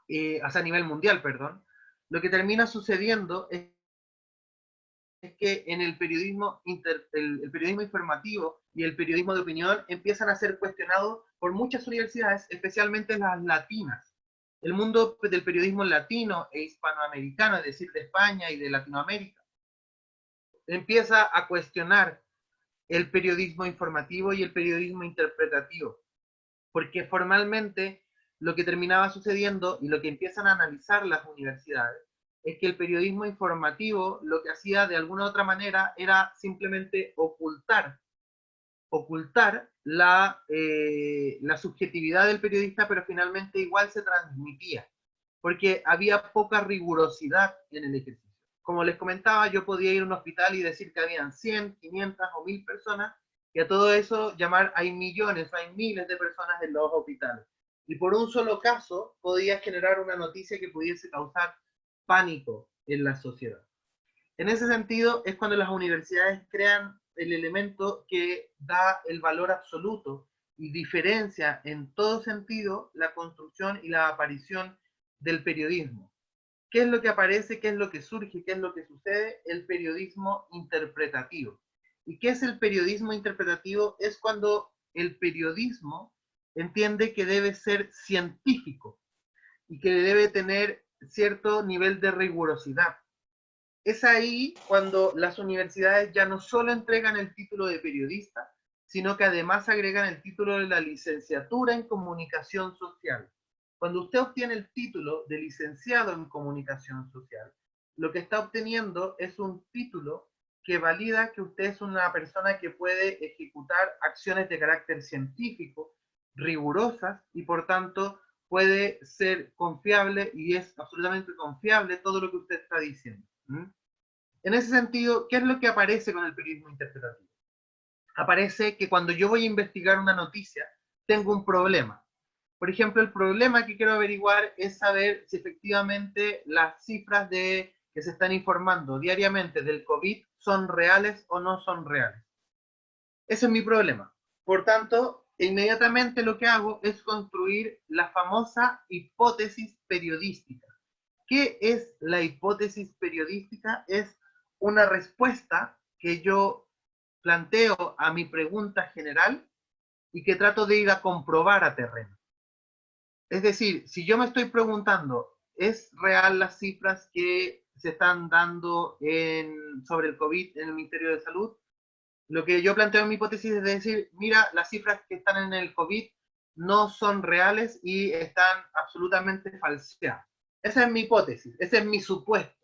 A: o sea, a nivel mundial, perdón, lo que termina sucediendo es que en el periodismo, el periodismo informativo y el periodismo de opinión empiezan a ser cuestionados por muchas universidades, especialmente las latinas. El mundo del periodismo latino e hispanoamericano, es decir, de España y de Latinoamérica, empieza a cuestionar el periodismo informativo y el periodismo interpretativo, porque formalmente lo que terminaba sucediendo y lo que empiezan a analizar las universidades es que el periodismo informativo lo que hacía de alguna u otra manera era simplemente ocultar la subjetividad del periodista, pero finalmente igual se transmitía, porque había poca rigurosidad en el ejercicio. Como les comentaba, yo podía ir a un hospital y decir que habían 100, 500 o 1000 personas, y a todo eso llamar, hay millones, hay miles de personas en los hospitales. Y por un solo caso podía generar una noticia que pudiese causar pánico en la sociedad. En ese sentido es cuando las universidades crean el elemento que da el valor absoluto y diferencia en todo sentido la construcción y la aparición del periodismo. ¿Qué es lo que aparece? ¿Qué es lo que surge? ¿Qué es lo que sucede? El periodismo interpretativo. ¿Y qué es el periodismo interpretativo? Es cuando el periodismo entiende que debe ser científico y que debe tener cierto nivel de rigurosidad. Es ahí cuando las universidades ya no solo entregan el título de periodista, sino que además agregan el título de la licenciatura en comunicación social. Cuando usted obtiene el título de licenciado en comunicación social, lo que está obteniendo es un título que valida que usted es una persona que puede ejecutar acciones de carácter científico, rigurosas, y por tanto puede ser confiable y es absolutamente confiable todo lo que usted está diciendo. En ese sentido, ¿qué es lo que aparece con el periodismo interpretativo? Aparece que cuando yo voy a investigar una noticia, tengo un problema. Por ejemplo, el problema que quiero averiguar es saber si efectivamente las cifras que se están informando diariamente del COVID son reales o no son reales. Ese es mi problema. Por tanto, inmediatamente lo que hago es construir la famosa hipótesis periodística. ¿Qué es la hipótesis periodística? Es una respuesta que yo planteo a mi pregunta general y que trato de ir a comprobar a terreno. Es decir, si yo me estoy preguntando, ¿es real las cifras que se están dando sobre el COVID en el Ministerio de Salud? Lo que yo planteo en mi hipótesis es decir, mira, las cifras que están en el COVID no son reales y están absolutamente falseadas. Esa es mi hipótesis, ese es mi supuesto.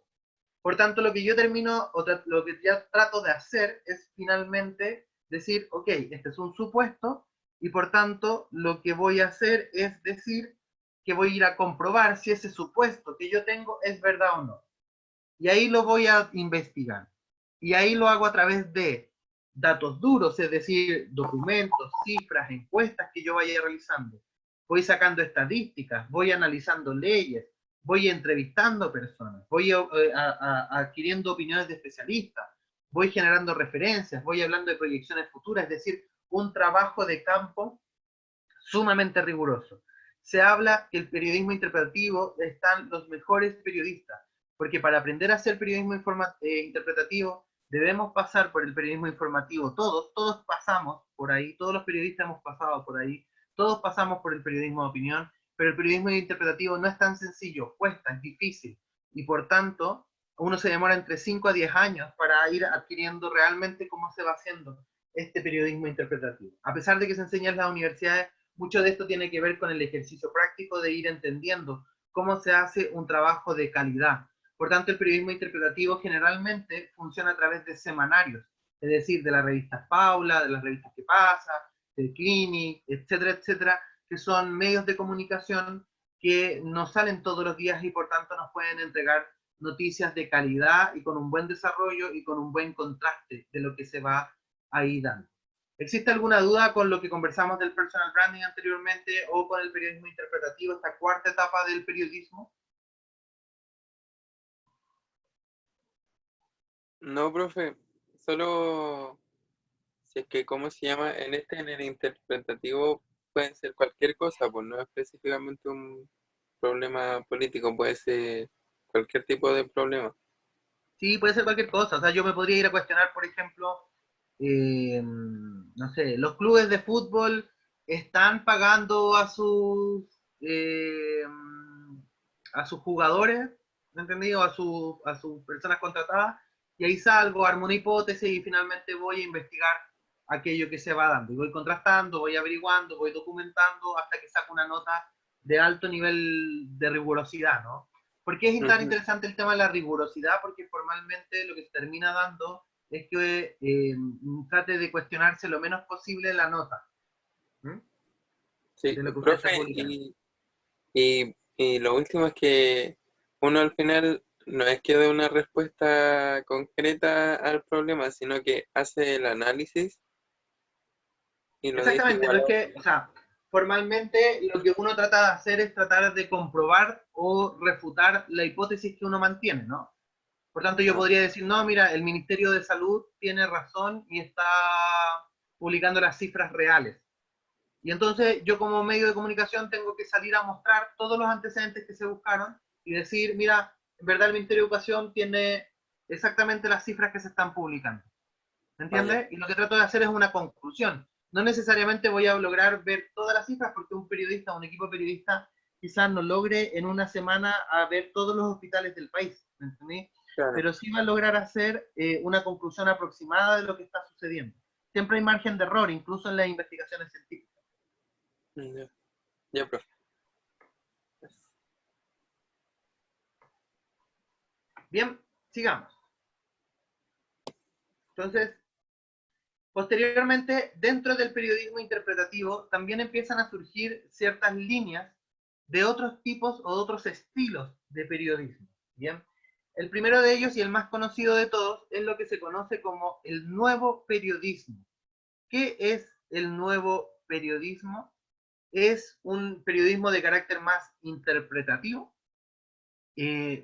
A: Por tanto, lo que yo termino, lo que ya trato de hacer es finalmente decir, ok, este es un supuesto y por tanto lo que voy a hacer es decir que voy a ir a comprobar si ese supuesto que yo tengo es verdad o no. Y ahí lo voy a investigar. Y ahí lo hago a través de datos duros, es decir, documentos, cifras, encuestas que yo vaya realizando. Voy sacando estadísticas, voy analizando leyes, voy entrevistando personas, voy adquiriendo opiniones de especialistas, voy generando referencias, voy hablando de proyecciones futuras, es decir, un trabajo de campo sumamente riguroso. Se habla que el periodismo interpretativo están los mejores periodistas, porque para aprender a hacer periodismo interpretativo debemos pasar por el periodismo informativo. Todos pasamos por ahí, todos los periodistas hemos pasado por ahí, todos pasamos por el periodismo de opinión, pero el periodismo interpretativo no es tan sencillo, cuesta, es difícil, y por tanto uno se demora entre 5 a 10 años para ir adquiriendo realmente cómo se va haciendo este periodismo interpretativo. A pesar de que se enseña en las universidades, mucho de esto tiene que ver con el ejercicio práctico de ir entendiendo cómo se hace un trabajo de calidad. Por tanto, el periodismo interpretativo generalmente funciona a través de semanarios, es decir, de las revistas Paula, de las revistas Que Pasa, del Clinic, etcétera, etcétera, que son medios de comunicación que nos salen todos los días y por tanto nos pueden entregar noticias de calidad y con un buen desarrollo y con un buen contraste de lo que se va ahí dando. ¿Existe alguna duda con lo que conversamos del personal branding anteriormente o con el periodismo interpretativo, esta cuarta etapa del periodismo?
C: No, profe, solo si es que, ¿cómo se llama? En el interpretativo pueden ser cualquier cosa, pues no específicamente un problema político, puede ser cualquier tipo de problema.
A: Sí, puede ser cualquier cosa. O sea, yo me podría ir a cuestionar, por ejemplo, no sé, los clubes de fútbol están pagando eh, a sus jugadores, ¿me entendido? A sus personas contratadas, y ahí salgo, armo una hipótesis y finalmente voy a investigar aquello que se va dando. Y voy contrastando, voy averiguando, voy documentando hasta que saco una nota de alto nivel de rigurosidad, ¿no? ¿Por qué es tan
C: Ujú.
A: interesante el tema de la rigurosidad? Porque formalmente lo que se termina dando es que trate de cuestionarse lo menos posible la nota, ¿m?
C: Sí,
A: De lo que usted está
C: profe,
A: publicando.
C: y lo último es que uno al final no es que dé una respuesta concreta al problema, sino que hace el análisis y lo dice
A: Exactamente,
C: igual
A: no
C: a
A: es que,
C: otro.
A: o sea, formalmente lo que uno trata de hacer es tratar de comprobar o refutar la hipótesis que uno mantiene, ¿no? Por tanto, yo
C: Ya.
A: podría decir, no, mira, el Ministerio de Salud tiene razón y está publicando las cifras reales. Y entonces yo como medio de comunicación tengo que salir a mostrar todos los antecedentes que se buscaron y decir, mira, en verdad el Ministerio de Educación tiene exactamente las cifras que se están publicando. ¿Me entiendes? Y lo que trato de hacer es una conclusión. No necesariamente voy a lograr ver todas las cifras porque un periodista, un equipo periodista, quizás no logre en una semana a ver todos los hospitales del país. ¿Me entendí?
C: Claro.
A: Pero sí va a lograr hacer una conclusión aproximada de lo que está sucediendo. Siempre hay margen de error, incluso en las investigaciones científicas.
C: Ya, ya, profe.
A: Bien, sigamos. Entonces, posteriormente, dentro del periodismo interpretativo, también empiezan a surgir ciertas líneas de otros tipos o de otros estilos de periodismo. Bien, el primero de ellos y el más conocido de todos es lo que se conoce como el nuevo periodismo. ¿Qué es el nuevo periodismo? Es un periodismo de carácter más interpretativo,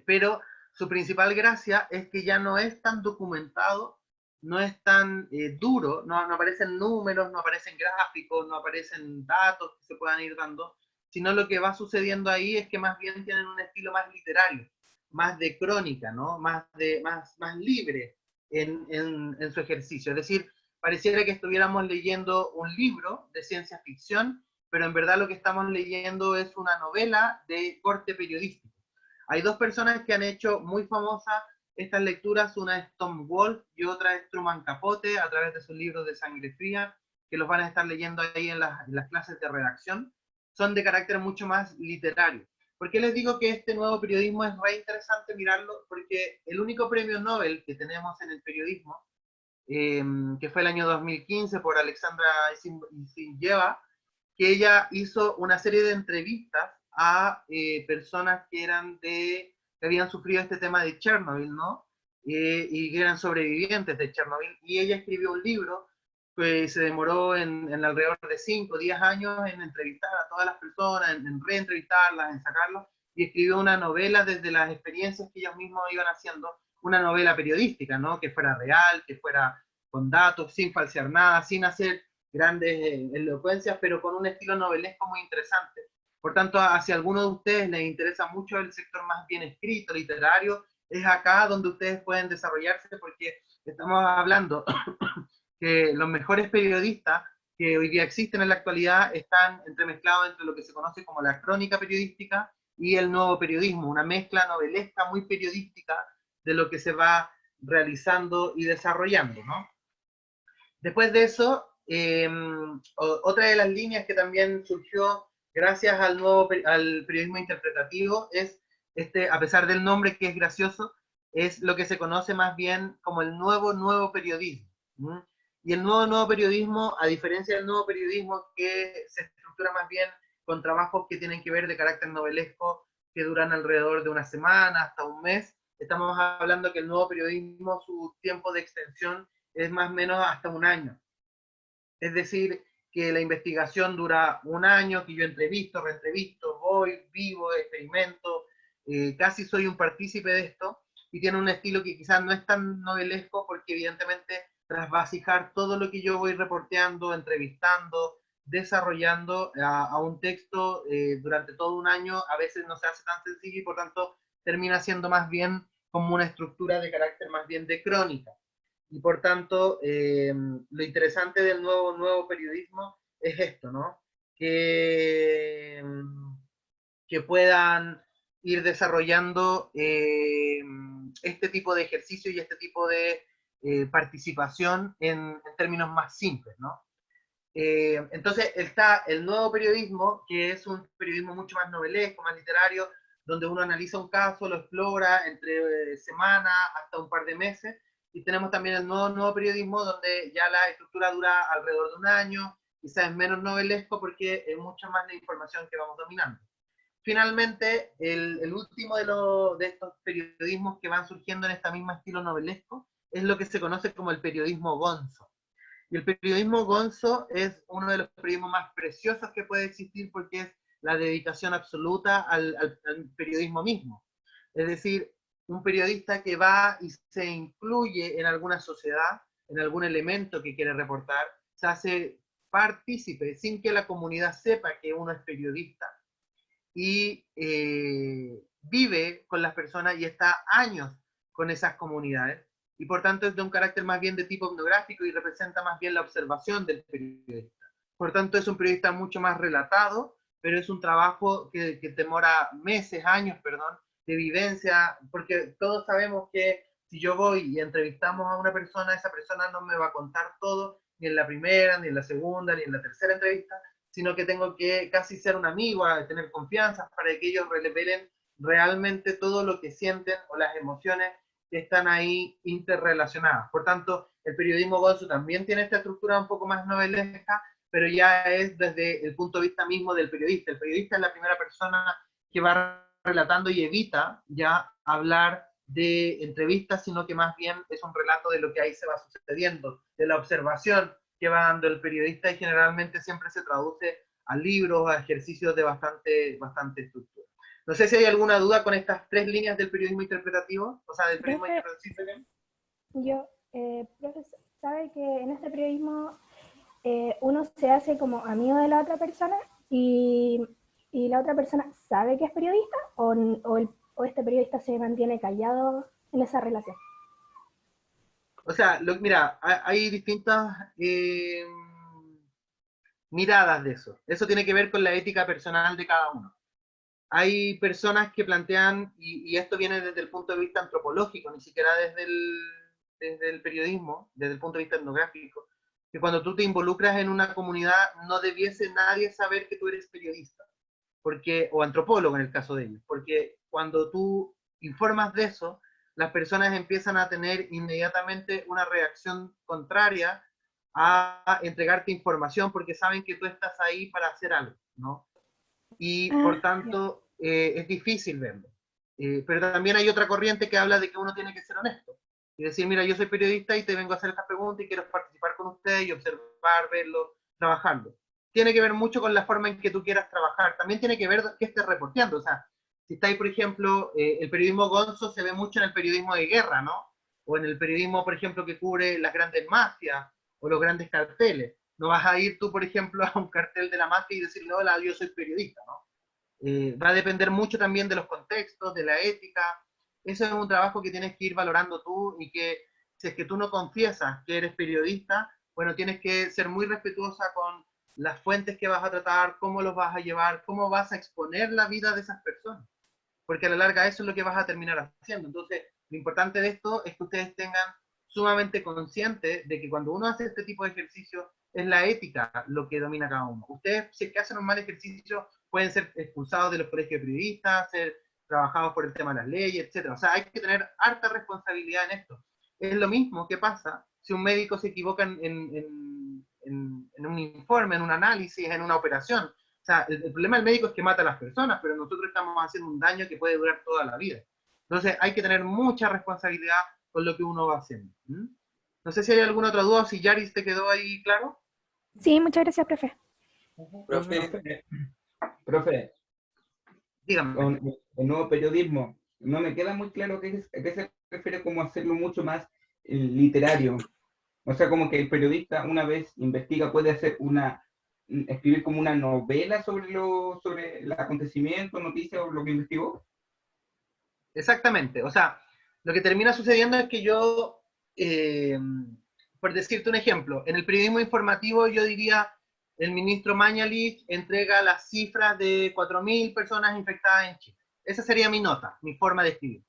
A: pero su principal gracia es que ya no es tan documentado, no es tan duro, no aparecen números, no aparecen gráficos, no aparecen datos que se puedan ir dando, sino lo que va sucediendo ahí es que más bien tienen un estilo más literario, más de crónica, ¿no? Más libre en su ejercicio. Es decir, pareciera que estuviéramos leyendo un libro de ciencia ficción, pero en verdad lo que estamos leyendo es una novela de corte periodístico. Hay dos personas que han hecho muy famosas estas lecturas, una es Tom Wolfe y otra es Truman Capote, a través de sus libros de Sangre Fría, que los van a estar leyendo ahí en las clases de redacción. Son de carácter mucho más literario. ¿Por qué les digo que este nuevo periodismo es re interesante mirarlo? Porque el único premio Nobel que tenemos en el periodismo, que fue el año 2015 por Alexandra Isinyeva, que ella hizo una serie de entrevistas a personas que habían sufrido este tema de Chernobyl, ¿no? Y que eran sobrevivientes de Chernobyl. Y ella escribió un libro que se demoró en alrededor de 5 o 10 años en entrevistar a todas las personas, en reentrevistarlas, en sacarlos, y escribió una novela desde las experiencias que ellos mismos iban haciendo, una novela periodística, ¿no? Que fuera real, que fuera con datos, sin falsear nada, sin hacer grandes elocuencias, pero con un estilo novelesco muy interesante. Por tanto, si a alguno de ustedes les interesa mucho el sector más bien escrito, literario, es acá donde ustedes pueden desarrollarse porque estamos hablando que los mejores periodistas que hoy día existen en la actualidad están entremezclados entre lo que se conoce como la crónica periodística y el nuevo periodismo, una mezcla novelesca muy periodística de lo que se va realizando y desarrollando, ¿no? Después de eso, otra de las líneas que también surgió gracias al periodismo interpretativo es, a pesar del nombre que es gracioso, es lo que se conoce más bien como el nuevo periodismo. ¿Mm? Y el nuevo periodismo, a diferencia del nuevo periodismo que se estructura más bien con trabajos que tienen que ver de carácter novelesco, que duran alrededor de una semana hasta un mes, estamos hablando que el nuevo periodismo, su tiempo de extensión es más o menos hasta un año. Es decir, que la investigación dura un año, que yo entrevisto, reentrevisto, voy, vivo, experimento, casi soy un partícipe de esto, y tiene un estilo que quizás no es tan novelesco, porque evidentemente tras vasijar todo lo que yo voy reporteando, entrevistando, desarrollando a un texto durante todo un año, a veces no se hace tan sencillo y por tanto termina siendo más bien como una estructura de carácter más bien de crónica. Y por tanto, lo interesante del nuevo periodismo es esto, ¿no? Que puedan ir desarrollando este tipo de ejercicio y este tipo de participación en términos más simples, ¿no? Entonces está el nuevo periodismo, que es un periodismo mucho más novelesco, más literario, donde uno analiza un caso, lo explora entre semanas hasta un par de meses, y tenemos también el nuevo periodismo, donde ya la estructura dura alrededor de un año, quizás es menos novelesco porque es mucha más la información que vamos dominando. Finalmente, el último de estos periodismos que van surgiendo en este mismo estilo novelesco es lo que se conoce como el periodismo gonzo. Y el periodismo gonzo es uno de los periodismos más preciosos que puede existir porque es la dedicación absoluta al periodismo mismo. Es decir, un periodista que va y se incluye en alguna sociedad, en algún elemento que quiere reportar, se hace partícipe sin que la comunidad sepa que uno es periodista y vive con las personas y está años con esas comunidades y por tanto es de un carácter más bien de tipo etnográfico y representa más bien la observación del periodista. Por tanto es un periodista mucho más relatado, pero es un trabajo que demora meses, años, perdón, de vivencia, porque todos sabemos que si yo voy y entrevistamos a una persona, esa persona no me va a contar todo, ni en la primera, ni en la segunda, ni en la tercera entrevista, sino que tengo que casi ser un amigo, tener confianza para que ellos revelen realmente todo lo que sienten o las emociones que están ahí interrelacionadas. Por tanto, el periodismo gonzo también tiene esta estructura un poco más novelesca, pero ya es desde el punto de vista mismo del periodista. El periodista es la primera persona que va relatando y evita ya hablar de entrevistas, sino que más bien es un relato de lo que ahí se va sucediendo, de la observación que va dando el periodista y generalmente siempre se traduce a libros, a ejercicios de bastante estructura. No sé si hay alguna duda con estas tres líneas del periodismo interpretativo, o sea, del periodismo interpretativo.
D: Profesor, ¿sabe que en este periodismo uno se hace como amigo de la otra persona y la otra persona sabe que es periodista o este periodista se mantiene callado en esa relación?
A: O sea, mira, hay distintas miradas de eso. Eso tiene que ver con la ética personal de cada uno. Hay personas que plantean, y esto viene desde el punto de vista antropológico, ni siquiera desde el periodismo, desde el punto de vista etnográfico, que cuando tú te involucras en una comunidad no debiese nadie saber que tú eres periodista, porque, o antropólogo en el caso de ellos, porque cuando tú informas de eso, las personas empiezan a tener inmediatamente una reacción contraria a entregarte información porque saben que tú estás ahí para hacer algo, ¿no? Y por tanto es difícil verlo. Pero también hay otra corriente que habla de que uno tiene que ser honesto y decir, mira, yo soy periodista y te vengo a hacer esta pregunta y quiero participar con usted y observar, verlo, trabajarlo. Tiene que ver mucho con la forma en que tú quieras trabajar. También tiene que ver qué estés reporteando. O sea, si estáis, por ejemplo, el periodismo gonzo se ve mucho en el periodismo de guerra, ¿no? O en el periodismo, por ejemplo, que cubre las grandes mafias o los grandes carteles. No vas a ir tú, por ejemplo, a un cartel de la mafia y decirle, hola, yo soy periodista, ¿no? Va a depender mucho también de los contextos, de la ética. Eso es un trabajo que tienes que ir valorando tú y que si es que tú no confiesas que eres periodista, bueno, tienes que ser muy respetuosa con las fuentes que vas a tratar, cómo los vas a llevar, cómo vas a exponer la vida de esas personas. Porque a la larga eso es lo que vas a terminar haciendo. Entonces, lo importante de esto es que ustedes tengan sumamente consciente de que cuando uno hace este tipo de ejercicio, es la ética lo que domina cada uno. Ustedes, si es que hacen un mal ejercicio, pueden ser expulsados de los colegios de periodistas, ser trabajados por el tema de las leyes, etc. O sea, hay que tener harta responsabilidad en esto. Es lo mismo que pasa si un médico se equivoca en un informe, en un análisis, en una operación. O sea, el problema del médico es que mata a las personas, pero nosotros estamos haciendo un daño que puede durar toda la vida. Entonces, hay que tener mucha responsabilidad con lo que uno va haciendo. No sé si hay alguna otra duda o si Yaris te quedó ahí claro.
D: Sí, muchas gracias, profe.
C: Profe,
B: Profe,
A: Dígame.
B: con el nuevo periodismo, no me queda muy claro a qué se refiere como hacerlo mucho más literario. O sea, como que el periodista una vez investiga, puede hacer escribir como una novela sobre el acontecimiento, noticia o lo que investigó.
A: Exactamente. O sea, lo que termina sucediendo es que yo, por decirte un ejemplo, en el periodismo informativo yo diría, el ministro Mañalich entrega las cifras de 4.000 personas infectadas en Chile. Esa sería mi nota, mi forma de escribir.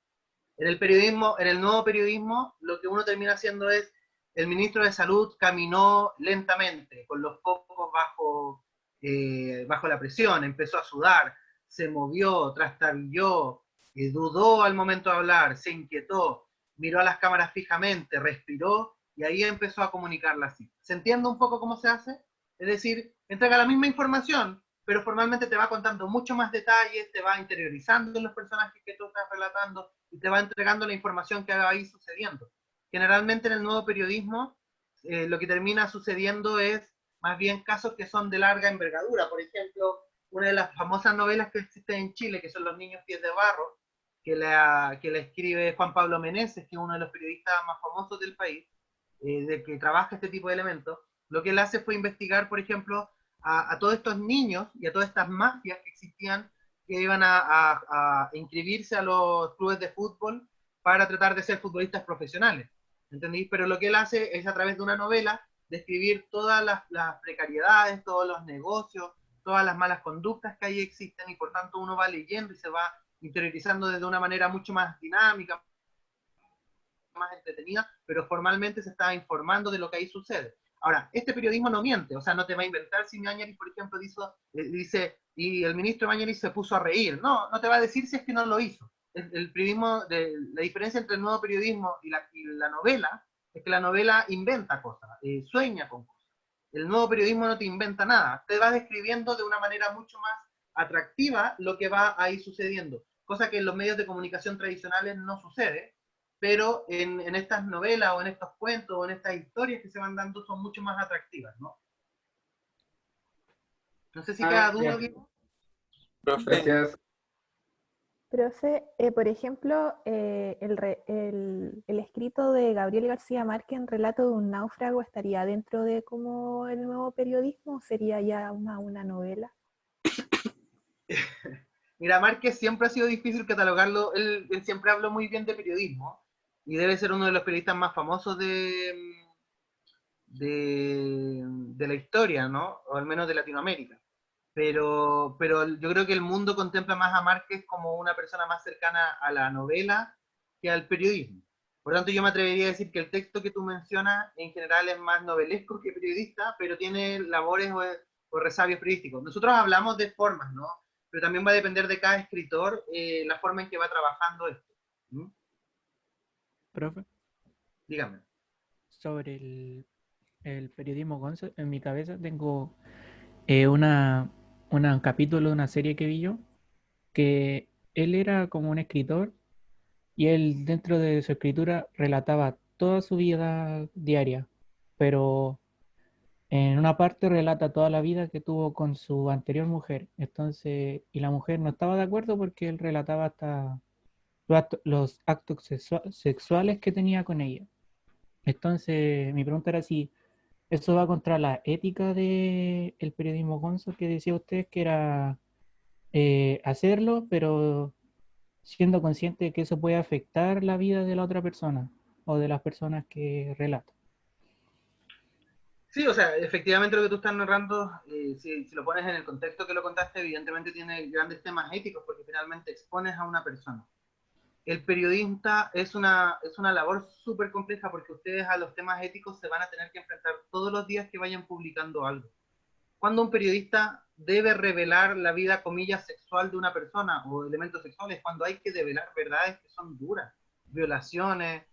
A: En el periodismo, en el nuevo periodismo, lo que uno termina haciendo es, el ministro de Salud caminó lentamente, con los focos bajo la presión, empezó a sudar, se movió, trastabilló, dudó al momento de hablar, se inquietó, miró a las cámaras fijamente, respiró y ahí empezó a comunicar la cifra. ¿Se entiende un poco cómo se hace? Es decir, entrega la misma información, pero formalmente te va contando mucho más detalles, te va interiorizando en los personajes que tú estás relatando y te va entregando la información que va ahí sucediendo. Generalmente en el nuevo periodismo lo que termina sucediendo es más bien casos que son de larga envergadura. Por ejemplo, una de las famosas novelas que existen en Chile, que son Los niños pies de barro, que la escribe Juan Pablo Meneses, que es uno de los periodistas más famosos del país, de que trabaja este tipo de elementos. Lo que él hace fue investigar, por ejemplo, a todos estos niños y a todas estas mafias que existían, que iban a inscribirse a los clubes de fútbol para tratar de ser futbolistas profesionales. ¿Entendí? Pero lo que él hace es, a través de una novela, describir todas las precariedades, todos los negocios, todas las malas conductas que ahí existen, y por tanto uno va leyendo y se va interiorizando desde una manera mucho más dinámica, más entretenida, pero formalmente se está informando de lo que ahí sucede. Ahora, este periodismo no miente, o sea, no te va a inventar si Mañalich, por ejemplo, dice, y el ministro Mañalich se puso a reír. No, no te va a decir si es que no lo hizo. El periodismo, la diferencia entre el nuevo periodismo y la novela, es que la novela inventa cosas, sueña con cosas. El nuevo periodismo no te inventa nada, te va describiendo de una manera mucho más atractiva lo que va ahí sucediendo, cosa que en los medios de comunicación tradicionales no sucede, pero en estas novelas o en estos cuentos o en estas historias que se van dando son mucho más atractivas, ¿no? No sé si queda duda, Diego.
C: Profe,
B: Gracias.
E: Profe, por ejemplo, el escrito de Gabriel García Márquez en Relato de un náufrago, ¿estaría dentro de como el nuevo periodismo o sería ya una novela?
A: Mira, Márquez siempre ha sido difícil catalogarlo, él siempre habló muy bien de periodismo y debe ser uno de los periodistas más famosos de la historia, ¿no? O al menos de Latinoamérica. Pero yo creo que el mundo contempla más a Márquez como una persona más cercana a la novela que al periodismo. Por lo tanto, yo me atrevería a decir que el texto que tú mencionas en general es más novelesco que periodista, pero tiene labores o resabios periodísticos. Nosotros hablamos de formas, ¿no? Pero también va a depender de cada escritor la forma en que va trabajando esto. ¿Mm?
F: Profe,
A: Dígame.
F: sobre el periodismo Gonzo, en mi cabeza tengo un capítulo de una serie que vi yo, que él era como un escritor y él dentro de su escritura relataba toda su vida diaria, pero en una parte relata toda la vida que tuvo con su anterior mujer. Entonces, y la mujer no estaba de acuerdo porque él relataba hasta los actos sexuales que tenía con ella. Entonces, mi pregunta era si eso va contra la ética del periodismo gonzo que decía usted, que era hacerlo, pero siendo consciente de que eso puede afectar la vida de la otra persona o de las personas que relata.
A: Sí, o sea, efectivamente lo que tú estás narrando, si lo pones en el contexto que lo contaste, evidentemente tiene grandes temas éticos porque finalmente expones a una persona. El periodista es una labor súper compleja porque ustedes a los temas éticos se van a tener que enfrentar todos los días que vayan publicando algo. Cuando un periodista debe revelar la vida, comillas, sexual de una persona o elementos sexuales, cuando hay que develar verdades que son duras, violaciones,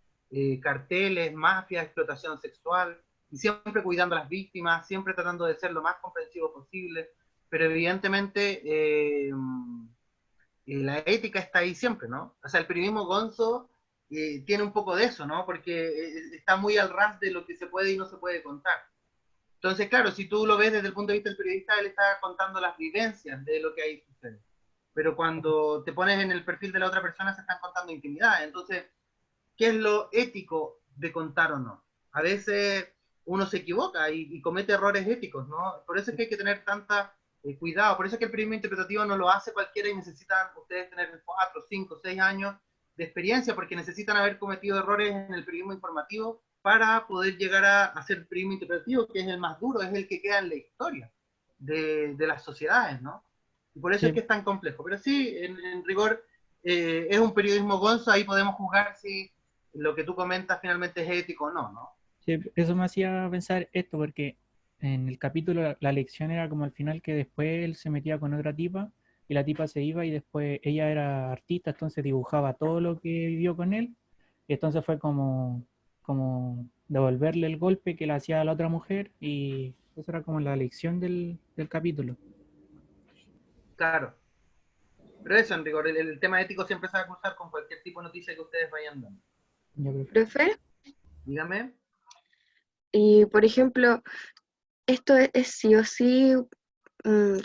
A: carteles, mafia, explotación sexual, y siempre cuidando a las víctimas, siempre tratando de ser lo más comprensivo posible, pero evidentemente la ética está ahí siempre, ¿no? O sea, el periodismo gonzo tiene un poco de eso, ¿no? Porque está muy al ras de lo que se puede y no se puede contar. Entonces, claro, si tú lo ves desde el punto de vista del periodista, él está contando las vivencias de lo que ahí sucede. Pero cuando te pones en el perfil de la otra persona, se están contando intimidades. Entonces, ¿qué es lo ético de contar o no? A veces uno se equivoca y comete errores éticos, ¿no? Por eso es que hay que tener tanta cuidado. Por eso es que el periodismo interpretativo no lo hace cualquiera y necesitan ustedes tener 4, 5, 6 años de experiencia porque necesitan haber cometido errores en el periodismo informativo para poder llegar a hacer periodismo interpretativo, que es el más duro, es el que queda en la historia de las sociedades, ¿no? Y por eso
F: Sí.
A: es que es tan complejo. Pero sí, en rigor, es un periodismo gonzo, ahí podemos juzgar si lo que tú comentas finalmente es ético o no, ¿no?
F: Sí, eso me hacía pensar esto, porque en el capítulo la lección era como al final que después él se metía con otra tipa y la tipa se iba y después ella era artista, entonces dibujaba todo lo que vivió con él y entonces fue como devolverle el golpe que le hacía a la otra mujer y eso era como la lección del capítulo.
A: Claro. Pero eso, en rigor, el tema ético siempre se va a cruzar con cualquier tipo de noticia que ustedes vayan dando.
F: Ya, profe.
G: Profe,
A: Dígame.
G: Y, por ejemplo, esto es sí o sí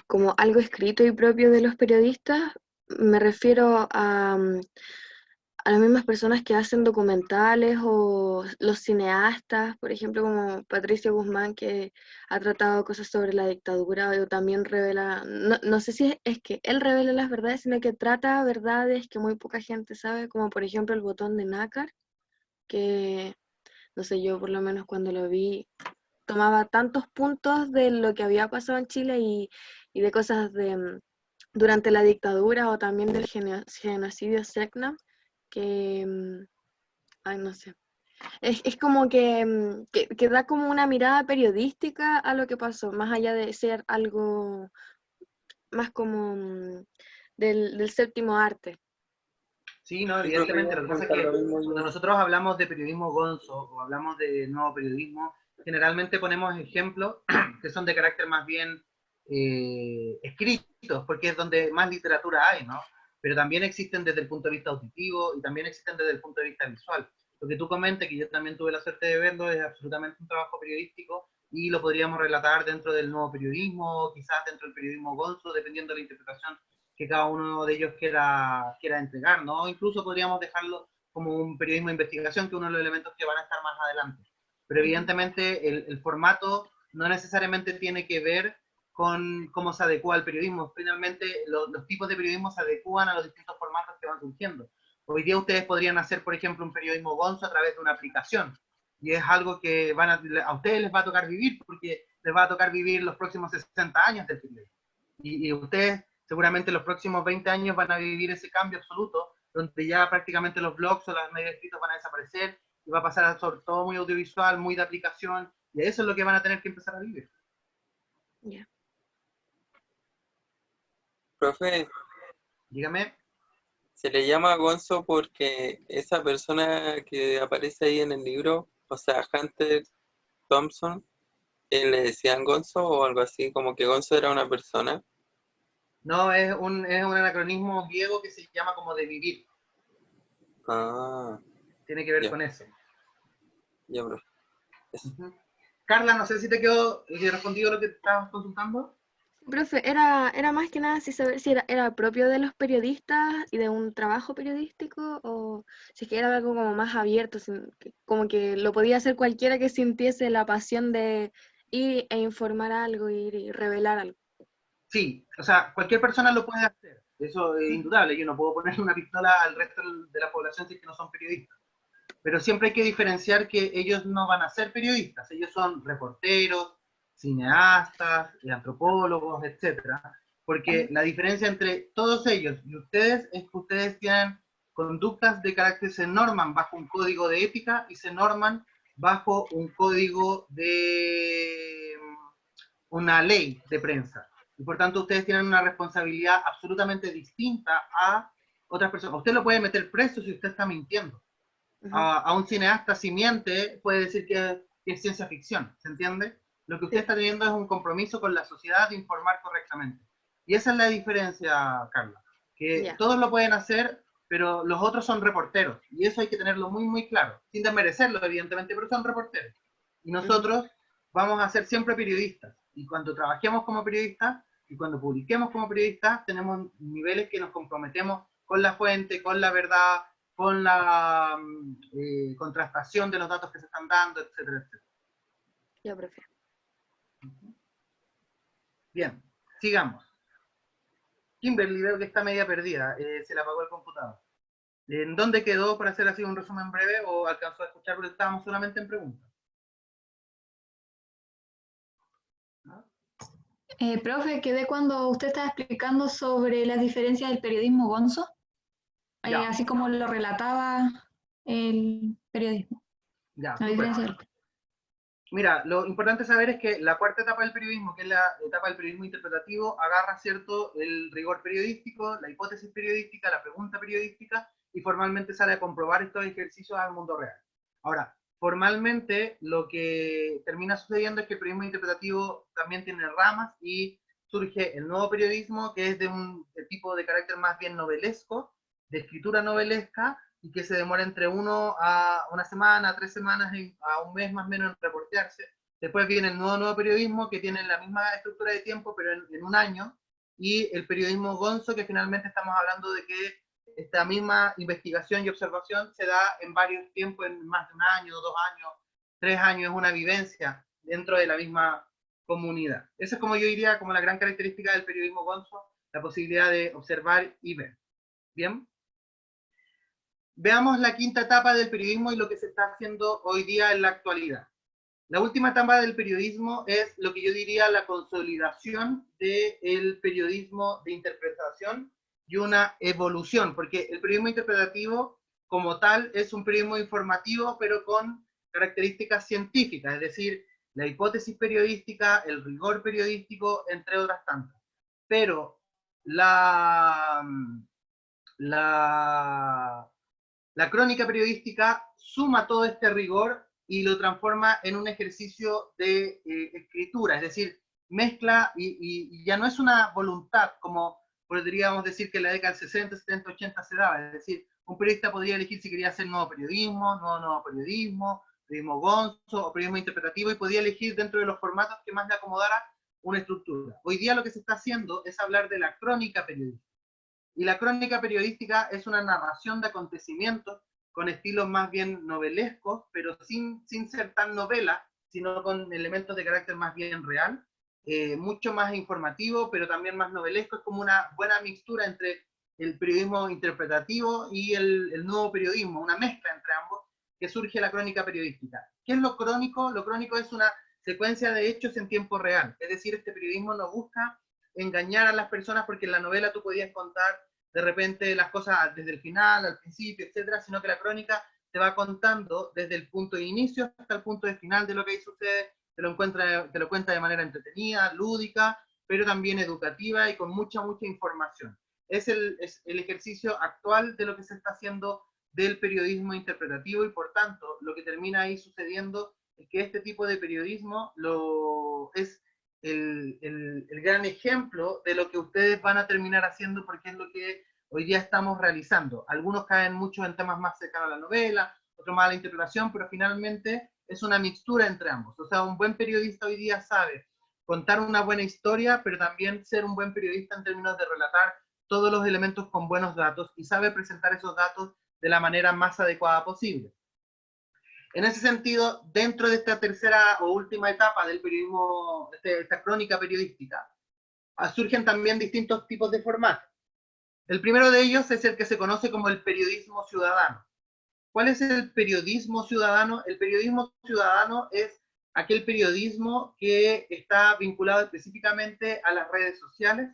G: como algo escrito y propio de los periodistas. Me refiero a las mismas personas que hacen documentales o los cineastas, por ejemplo, como Patricio Guzmán, que ha tratado cosas sobre la dictadura o también revela, no sé si es que él revela las verdades, sino que trata verdades que muy poca gente sabe, como por ejemplo el botón de nácar, que no sé, yo por lo menos cuando lo vi tomaba tantos puntos de lo que había pasado en Chile y de cosas durante la dictadura o también del genocidio Secna, que, ay, no sé, es como que da como una mirada periodística a lo que pasó, más allá de ser algo más como del séptimo arte.
A: Sí, no,
C: Sí, profe, iba
A: evidentemente.
C: a
A: Lo que pasa es
C: comentar
A: que
C: lo mismo
A: cuando
C: yo.
A: nosotros hablamos de periodismo gonzo o hablamos de nuevo periodismo, generalmente ponemos ejemplos que son de carácter más bien escritos, porque es donde más literatura hay, ¿no? Pero también existen desde el punto de vista auditivo y también existen desde el punto de vista visual. Lo que tú comentas, que yo también tuve la suerte de verlo, es absolutamente un trabajo periodístico y lo podríamos relatar dentro del nuevo periodismo, quizás dentro del periodismo gonzo, dependiendo de la interpretación que cada uno de ellos quiera entregar, ¿no? Incluso podríamos dejarlo como un periodismo de investigación, que es uno de los elementos que van a estar más adelante. Pero evidentemente el formato no necesariamente tiene que ver con cómo se adecua al periodismo. Finalmente, los tipos de periodismo se adecúan a los distintos formatos que van surgiendo. Hoy día ustedes podrían hacer, por ejemplo, un periodismo gonzo a través de una aplicación. Y es algo que a ustedes les va a tocar vivir, porque les va a tocar vivir los próximos 60 años del periodismo. Y ustedes seguramente los próximos 20 años van a vivir ese cambio absoluto, donde ya prácticamente los blogs o los medios escritos van a desaparecer y va a pasar a sobre todo muy audiovisual, muy de aplicación, y eso es lo que van a tener que empezar a vivir.
G: Yeah.
C: Profe,
A: Dígame.
C: se le llama Gonzo porque esa persona que aparece ahí en el libro, o sea, Hunter Thompson, le decían Gonzo o algo así, como que Gonzo era una persona.
A: No, es un anacronismo griego que se llama como de vivir.
C: Ah,
A: Tiene que ver
C: ya,
A: con eso.
C: ya, profe. Eso.
A: Carla, no sé si te quedó respondido lo que estabas consultando.
G: Profe, era más que nada saber si era propio de los periodistas y de un trabajo periodístico o si es que era algo como más abierto, como que lo podía hacer cualquiera que sintiese la pasión de ir e informar algo, ir y revelar algo.
A: Sí, o sea, cualquier persona lo puede hacer. Eso es indudable. Yo no puedo ponerle una pistola al resto de la población si es que no son periodistas. Pero siempre hay que diferenciar que ellos no van a ser periodistas, ellos son reporteros, cineastas, antropólogos, etcétera, porque la diferencia entre todos ellos y ustedes es que ustedes tienen conductas de carácter, se norman bajo un código de ética y se norman bajo un código de una ley de prensa. Y por tanto ustedes tienen una responsabilidad absolutamente distinta a otras personas. Usted lo puede meter preso si usted está mintiendo. A un cineasta si miente puede decir que es ciencia ficción, ¿se entiende? Lo que usted
G: Sí.
A: está teniendo es un compromiso con la sociedad de informar correctamente. Y esa es la diferencia, Carla, que
G: Ya.
A: todos lo pueden hacer, pero los otros son reporteros, y eso hay que tenerlo muy, muy claro, sin desmerecerlo, evidentemente, pero son reporteros. Y nosotros vamos a ser siempre periodistas, y cuando trabajemos como periodistas, y cuando publiquemos como periodistas, tenemos niveles que nos comprometemos con la fuente, con la verdad, con la contrastación de los datos que se están dando, etcétera, etcétera.
G: Ya, profe.
A: Bien, sigamos. Kimberly veo que está media perdida, se le apagó el computador. ¿En dónde quedó, para hacer así un resumen breve, o alcanzó a escuchar porque estábamos solamente en preguntas? ¿No?
H: Profe, quedé cuando usted estaba explicando sobre las diferencias del periodismo gonzo,
A: Ya,
H: así como lo relataba el periodismo.
A: ya,
H: La
A: súper.
H: diferencia del...
A: Mira, lo importante saber es que la cuarta etapa del periodismo, que es la etapa del periodismo interpretativo, agarra, ¿cierto?, el rigor periodístico, la hipótesis periodística, la pregunta periodística, y formalmente sale a comprobar estos ejercicios al mundo real. Ahora, formalmente lo que termina sucediendo es que el periodismo interpretativo también tiene ramas y surge el nuevo periodismo, que es de un tipo de carácter más bien novelesco, de escritura novelesca, y que se demora entre 1 a una semana, 3 semanas, a un mes más o menos en reportearse. Después viene el nuevo periodismo, que tiene la misma estructura de tiempo, pero en un año, y el periodismo gonzo, que finalmente estamos hablando de que esta misma investigación y observación se da en varios tiempos, en más de un año, 2 años, 3 años, es una vivencia dentro de la misma comunidad. Esa es como yo diría, como la gran característica del periodismo gonzo, la posibilidad de observar y ver. ¿Bien? Veamos la quinta etapa del periodismo y lo que se está haciendo hoy día en la actualidad. La última etapa del periodismo es lo que yo diría la consolidación del periodismo de interpretación y una evolución, porque el periodismo interpretativo como tal es un periodismo informativo, pero con características científicas, es decir, la hipótesis periodística, el rigor periodístico, entre otras tantas. Pero la crónica periodística suma todo este rigor y lo transforma en un ejercicio de escritura, es decir, mezcla y ya no es una voluntad, como podríamos decir que en la década del 60, 70, 80 se daba, es decir, un periodista podría elegir si quería hacer nuevo periodismo gonzo o periodismo interpretativo, y podía elegir dentro de los formatos que más le acomodara una estructura. Hoy día lo que se está haciendo es hablar de la crónica periodística. Y la crónica periodística es una narración de acontecimientos con estilos más bien novelescos, pero sin ser tan novela, sino con elementos de carácter más bien real, mucho más informativo, pero también más novelesco. Es como una buena mixtura entre el periodismo interpretativo y el nuevo periodismo, una mezcla entre ambos, que surge la crónica periodística. ¿Qué es lo crónico? Lo crónico es una secuencia de hechos en tiempo real, es decir, este periodismo no busca engañar a las personas, porque en la novela tú podías contar de repente las cosas desde el final, al principio, etcétera, sino que la crónica te va contando desde el punto de inicio hasta el punto de final de lo que ahí sucede, te lo cuenta de manera entretenida, lúdica, pero también educativa y con mucha información. Es el ejercicio actual de lo que se está haciendo del periodismo interpretativo, y por tanto lo que termina ahí sucediendo es que este tipo de periodismo es el gran ejemplo de lo que ustedes van a terminar haciendo, porque es lo que hoy día estamos realizando. Algunos caen mucho en temas más cercanos a la novela, otros más a la interpretación, pero finalmente es una mixtura entre ambos. O sea, un buen periodista hoy día sabe contar una buena historia, pero también ser un buen periodista en términos de relatar todos los elementos con buenos datos, y sabe presentar esos datos de la manera más adecuada posible. En ese sentido, dentro de esta tercera o última etapa del periodismo, esta crónica periodística, surgen también distintos tipos de formatos. El primero de ellos es el que se conoce como el periodismo ciudadano. ¿Cuál es el periodismo ciudadano? El periodismo ciudadano es aquel periodismo que está vinculado específicamente a las redes sociales.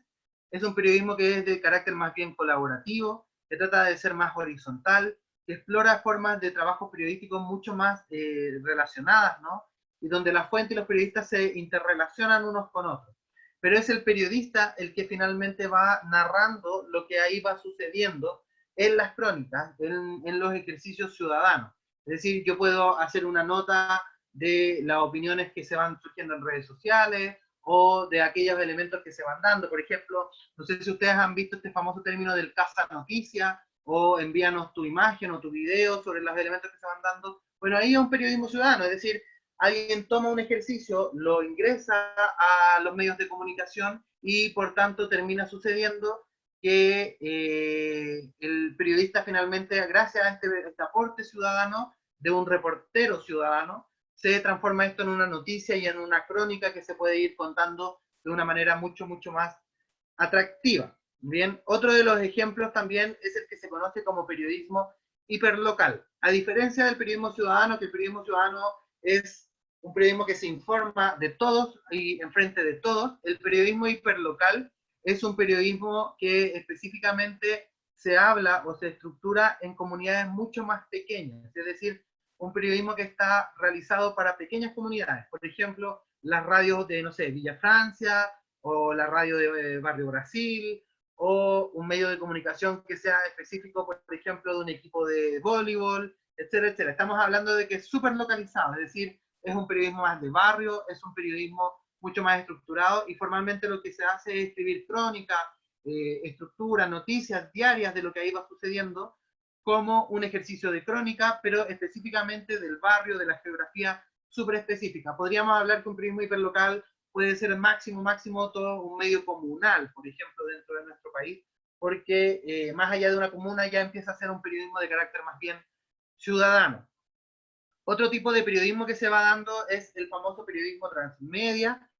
A: Es un periodismo que es de carácter más bien colaborativo, que trata de ser más horizontal, que explora formas de trabajo periodístico mucho más relacionadas, ¿no? Y donde la fuente y los periodistas se interrelacionan unos con otros. Pero es el periodista el que finalmente va narrando lo que ahí va sucediendo en las crónicas, en los ejercicios ciudadanos. Es decir, yo puedo hacer una nota de las opiniones que se van surgiendo en redes sociales, o de aquellos elementos que se van dando. Por ejemplo, no sé si ustedes han visto este famoso término del caza noticia, o envíanos tu imagen o tu video sobre los elementos que se van dando. Bueno, ahí es un periodismo ciudadano, es decir, alguien toma un ejercicio, lo ingresa a los medios de comunicación, y por tanto termina sucediendo que el periodista finalmente, gracias a este aporte ciudadano de un reportero ciudadano, se transforma esto en una noticia y en una crónica que se puede ir contando de una manera mucho más atractiva. Bien, otro de los ejemplos también es el que se conoce como periodismo hiperlocal. A diferencia del periodismo ciudadano, que el periodismo ciudadano es un periodismo que se informa de todos y enfrente de todos, el periodismo hiperlocal es un periodismo que específicamente se habla o se estructura en comunidades mucho más pequeñas, es decir, un periodismo que está realizado para pequeñas comunidades. Por ejemplo, las radios de, no sé, Villa Francia, o la radio de Barrio Brasil, o un medio de comunicación que sea específico, por ejemplo, de un equipo de voleibol, etcétera, etcétera. Estamos hablando de que es súper localizado, es decir, es un periodismo más de barrio, es un periodismo mucho más estructurado, y formalmente lo que se hace es escribir crónica, estructura, noticias diarias de lo que ahí va sucediendo, como un ejercicio de crónica, pero específicamente del barrio, de la geografía súper específica. Podríamos hablar que un periodismo hiperlocal puede ser máximo todo un medio comunal, por ejemplo, dentro de nuestro país, porque más allá de una comuna ya empieza a ser un periodismo de carácter más bien ciudadano. Otro tipo de periodismo que se va dando es el famoso periodismo transmedia,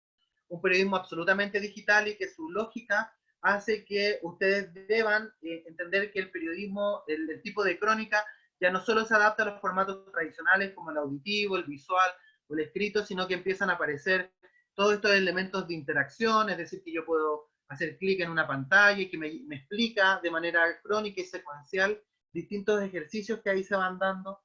A: un periodismo absolutamente digital y que su lógica hace que ustedes deban entender que el periodismo, el tipo de crónica, ya no solo se adapta a los formatos tradicionales como el auditivo, el visual o el escrito, sino que empiezan a aparecer todos estos elementos de interacción, es decir, que yo puedo hacer clic en una pantalla y que me explica de manera crónica y secuencial distintos ejercicios que ahí se van dando.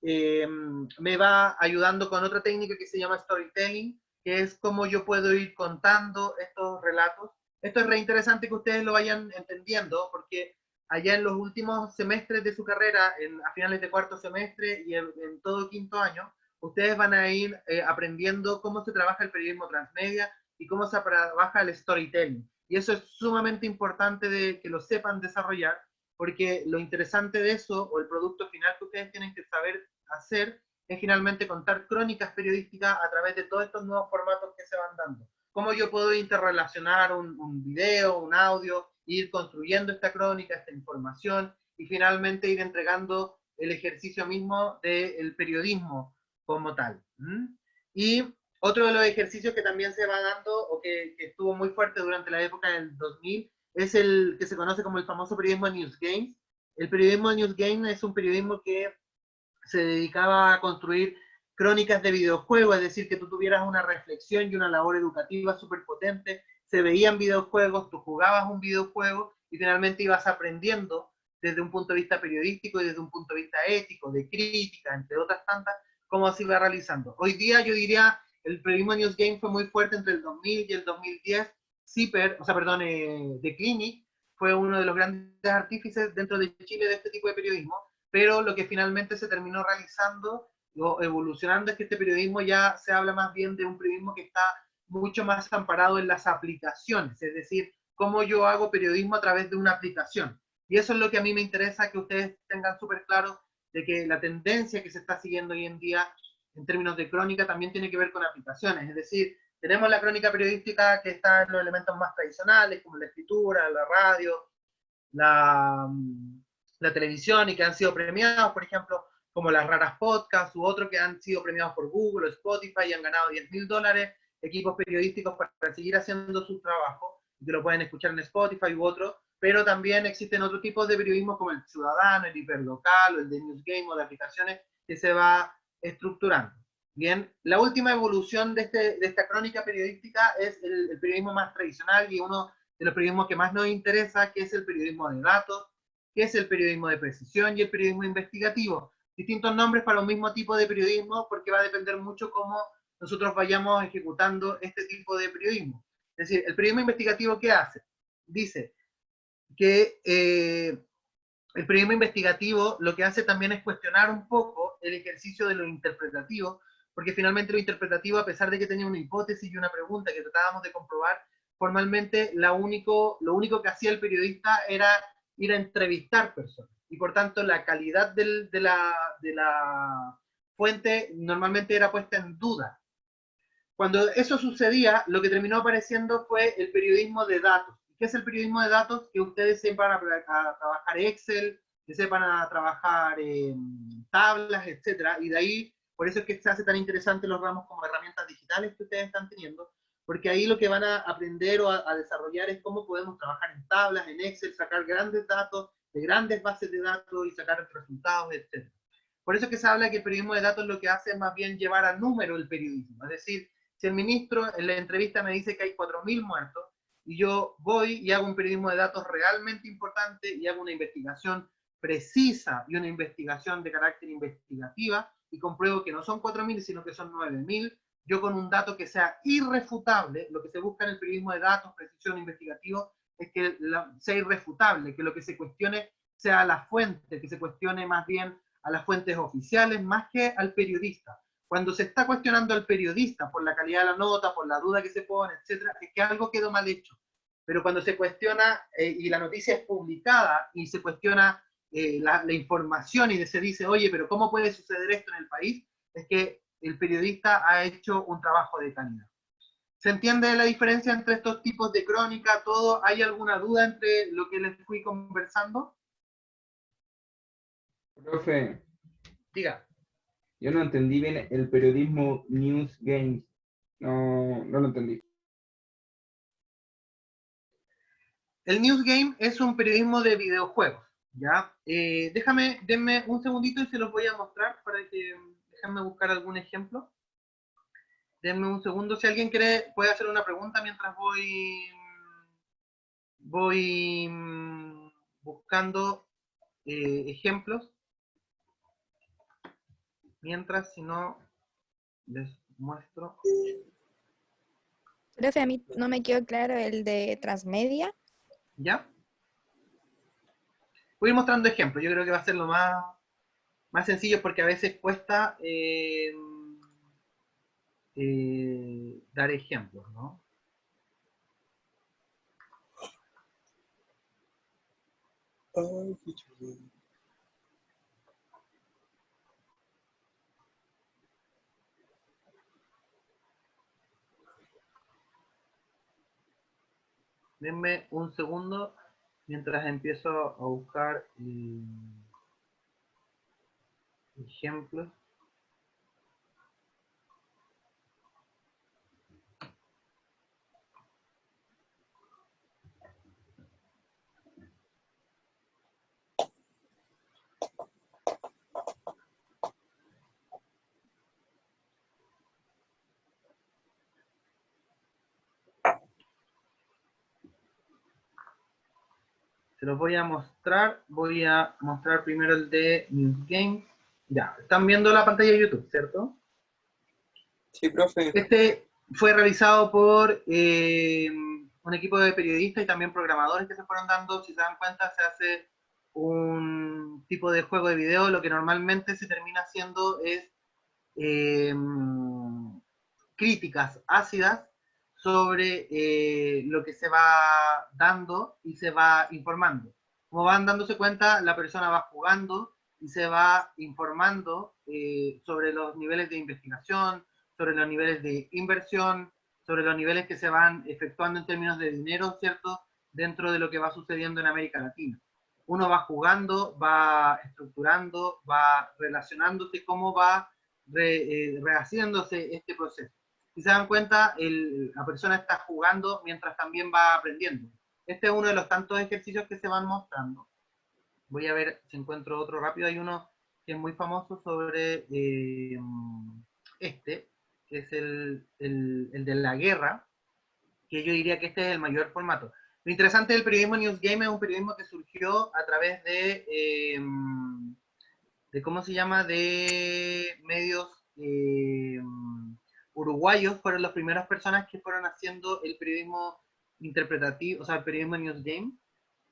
A: Me va ayudando con otra técnica que se llama storytelling, que es cómo yo puedo ir contando estos relatos. Esto es re interesante que ustedes lo vayan entendiendo, porque allá en los últimos semestres de su carrera, a finales de cuarto semestre y en todo quinto año, ustedes van a ir aprendiendo cómo se trabaja el periodismo transmedia y cómo se trabaja el storytelling. Y eso es sumamente importante de que lo sepan desarrollar, porque lo interesante de eso, o el producto final que ustedes tienen que saber hacer, es finalmente contar crónicas periodísticas a través de todos estos nuevos formatos que se van dando. Cómo yo puedo interrelacionar un video, un audio, ir construyendo esta crónica, esta información, y finalmente ir entregando el ejercicio mismo del periodismo como tal. Y otro de los ejercicios que también se va dando, o que estuvo muy fuerte durante la época del 2000, es el que se conoce como el famoso periodismo de News Games. El periodismo de News Games es un periodismo que se dedicaba a construir crónicas de videojuegos, es decir, que tú tuvieras una reflexión y una labor educativa súper potente, se veían videojuegos, tú jugabas un videojuego y finalmente ibas aprendiendo desde un punto de vista periodístico y desde un punto de vista ético, de crítica, entre otras tantas, cómo se iba realizando. Hoy día yo diría, el periodismo News Game fue muy fuerte entre el 2000 y el 2010, The Clinic fue uno de los grandes artífices dentro de Chile de este tipo de periodismo, pero lo que finalmente se terminó realizando o evolucionando es que este periodismo ya se habla más bien de un periodismo que está mucho más amparado en las aplicaciones, es decir, cómo yo hago periodismo a través de una aplicación. Y eso es lo que a mí me interesa que ustedes tengan súper claro, de que la tendencia que se está siguiendo hoy en día en términos de crónica también tiene que ver con aplicaciones, es decir, tenemos la crónica periodística que está en los elementos más tradicionales, como la escritura, la radio, la televisión, y que han sido premiados, por ejemplo, como las raras podcasts u otros que han sido premiados por Google o Spotify y han ganado $10.000, equipos periodísticos para seguir haciendo su trabajo, que lo pueden escuchar en Spotify u otro, pero también existen otros tipos de periodismo como el ciudadano, el hiperlocal, o el de News Game o de aplicaciones que se va estructurando. Bien, la última evolución de esta crónica periodística es el periodismo más tradicional y uno de los periodismos que más nos interesa, que es el periodismo de datos, que es el periodismo de precisión y el periodismo investigativo. Distintos nombres para un mismo tipo de periodismo porque va a depender mucho cómo nosotros vayamos ejecutando este tipo de periodismo. Es decir, el periodismo investigativo, ¿qué hace? Dice que el periodismo investigativo lo que hace también es cuestionar un poco el ejercicio de lo interpretativo, porque finalmente lo interpretativo, a pesar de que tenía una hipótesis y una pregunta que tratábamos de comprobar, formalmente lo único que hacía el periodista era ir a entrevistar personas. Y por tanto la calidad de la fuente normalmente era puesta en duda. Cuando eso sucedía, lo que terminó apareciendo fue el periodismo de datos. ¿Qué es el periodismo de datos? Que ustedes sepan a trabajar Excel, que sepan a trabajar tablas, etc. Y de ahí, por eso es que se hace tan interesante los ramos como herramientas digitales que ustedes están teniendo, porque ahí lo que van a aprender o a desarrollar es cómo podemos trabajar en tablas, en Excel, sacar grandes datos de grandes bases de datos y sacar resultados, etc. Por eso es que se habla que el periodismo de datos lo que hace es más bien llevar a número el periodismo. Es decir, si el ministro en la entrevista me dice que hay 4.000 muertos, y yo voy y hago un periodismo de datos realmente importante y hago una investigación precisa y una investigación de carácter investigativa y compruebo que no son 4.000 sino que son 9.000, yo con un dato que sea irrefutable, lo que se busca en el periodismo de datos, precisión investigativo, es que sea irrefutable, que lo que se cuestione sea la fuente, que se cuestione más bien a las fuentes oficiales más que al periodista. Cuando se está cuestionando al periodista por la calidad de la nota, por la duda que se pone, etc., es que algo quedó mal hecho. Pero cuando se cuestiona y la noticia es publicada y se cuestiona la información y se dice, oye, pero ¿cómo puede suceder esto en el país? Es que el periodista ha hecho un trabajo de calidad. ¿Se entiende la diferencia entre estos tipos de crónica, todo? ¿Hay alguna duda entre lo que les fui conversando?
B: Profe,
A: Diga.
B: yo no entendí bien el periodismo News Games. No, no lo entendí.
A: El News Game es un periodismo de videojuegos, ¿ya? Denme un segundito y se los voy a mostrar para que, déjenme buscar algún ejemplo. Denme un segundo, si alguien quiere, puede hacer una pregunta mientras voy buscando ejemplos. Mientras, si no, les muestro.
I: Profe, a mí no me quedó claro el de transmedia.
A: ¿Ya? Voy a ir mostrando ejemplos. Yo creo que va a ser lo más sencillo porque a veces cuesta dar ejemplos, ¿no?
C: Ay, qué chulo.
A: Denme un segundo mientras empiezo a buscar ejemplos. Se los voy a mostrar. Voy a mostrar primero el de News Games. Ya, están viendo la pantalla de YouTube, ¿cierto?
C: Sí, profe.
A: Este fue realizado por un equipo de periodistas y también programadores que se fueron dando. Si se dan cuenta, se hace un tipo de juego de video. Lo que normalmente se termina haciendo es críticas ácidas sobre lo que se va dando y se va informando. Como van dándose cuenta, la persona va jugando y se va informando sobre los niveles de investigación, sobre los niveles de inversión, sobre los niveles que se van efectuando en términos de dinero, ¿cierto?, dentro de lo que va sucediendo en América Latina. Uno va jugando, va estructurando, va relacionándose, cómo va rehaciéndose este proceso. Si se dan cuenta, la persona está jugando mientras también va aprendiendo. Este es uno de los tantos ejercicios que se van mostrando. Voy a ver si encuentro otro rápido. Hay uno que es muy famoso sobre que es el de la guerra, que yo diría que este es el mayor formato. Lo interesante del periodismo News Game es un periodismo que surgió a través de ¿cómo se llama?, de medios uruguayos. Fueron las primeras personas que fueron haciendo el periodismo interpretativo, o sea, el periodismo News Game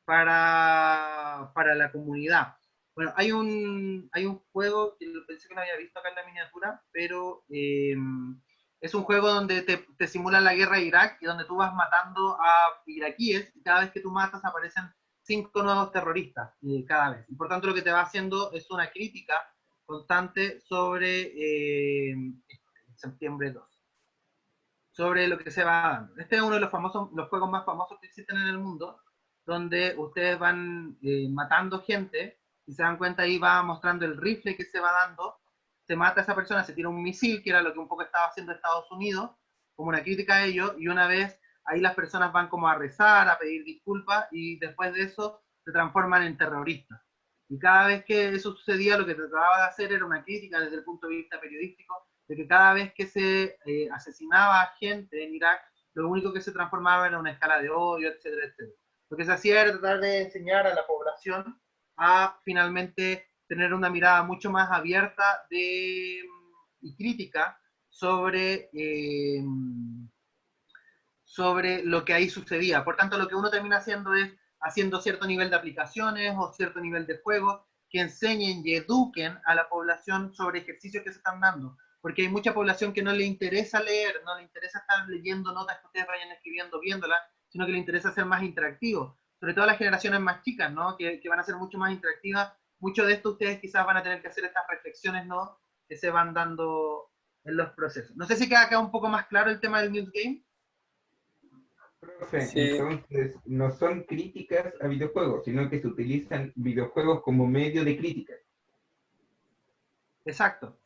A: para la comunidad. Bueno, hay un juego que pensé que no había visto acá en la miniatura, pero es un juego donde te simulan la guerra de Irak y donde tú vas matando a iraquíes y cada vez que tú matas aparecen 5 nuevos terroristas cada vez. Y por tanto lo que te va haciendo es una crítica constante sobre septiembre 2. Sobre lo que se va dando. Este es uno de los juegos más famosos que existen en el mundo, donde ustedes van matando gente, y se dan cuenta ahí va mostrando el rifle que se va dando, se mata a esa persona, se tira un misil, que era lo que un poco estaba haciendo Estados Unidos, como una crítica a ello, y una vez ahí las personas van como a rezar, a pedir disculpas, y después de eso se transforman en terroristas. Y cada vez que eso sucedía, lo que trataba de hacer era una crítica desde el punto de vista periodístico, de que cada vez que se asesinaba a gente en Irak, lo único que se transformaba era una escala de odio, etcétera, etcétera. Lo que se hacía era tratar de enseñar a la población a finalmente tener una mirada mucho más abierta y crítica sobre lo que ahí sucedía. Por tanto, lo que uno termina haciendo es haciendo cierto nivel de aplicaciones o cierto nivel de juegos que enseñen y eduquen a la población sobre ejercicios que se están dando. Porque hay mucha población que no le interesa leer, no le interesa estar leyendo notas que ustedes vayan escribiendo, viéndolas, sino que le interesa ser más interactivo. sobre todo las generaciones más chicas, ¿no? Que van a ser mucho más interactivas. Muchos de estos ustedes quizás van a tener que hacer estas reflexiones, ¿no? Que se van dando en los procesos. No sé si queda acá un poco más claro el tema del News Game.
B: Profe,
C: Sí,
B: entonces no son críticas a videojuegos, sino que se utilizan videojuegos como medio de crítica.
A: Exacto.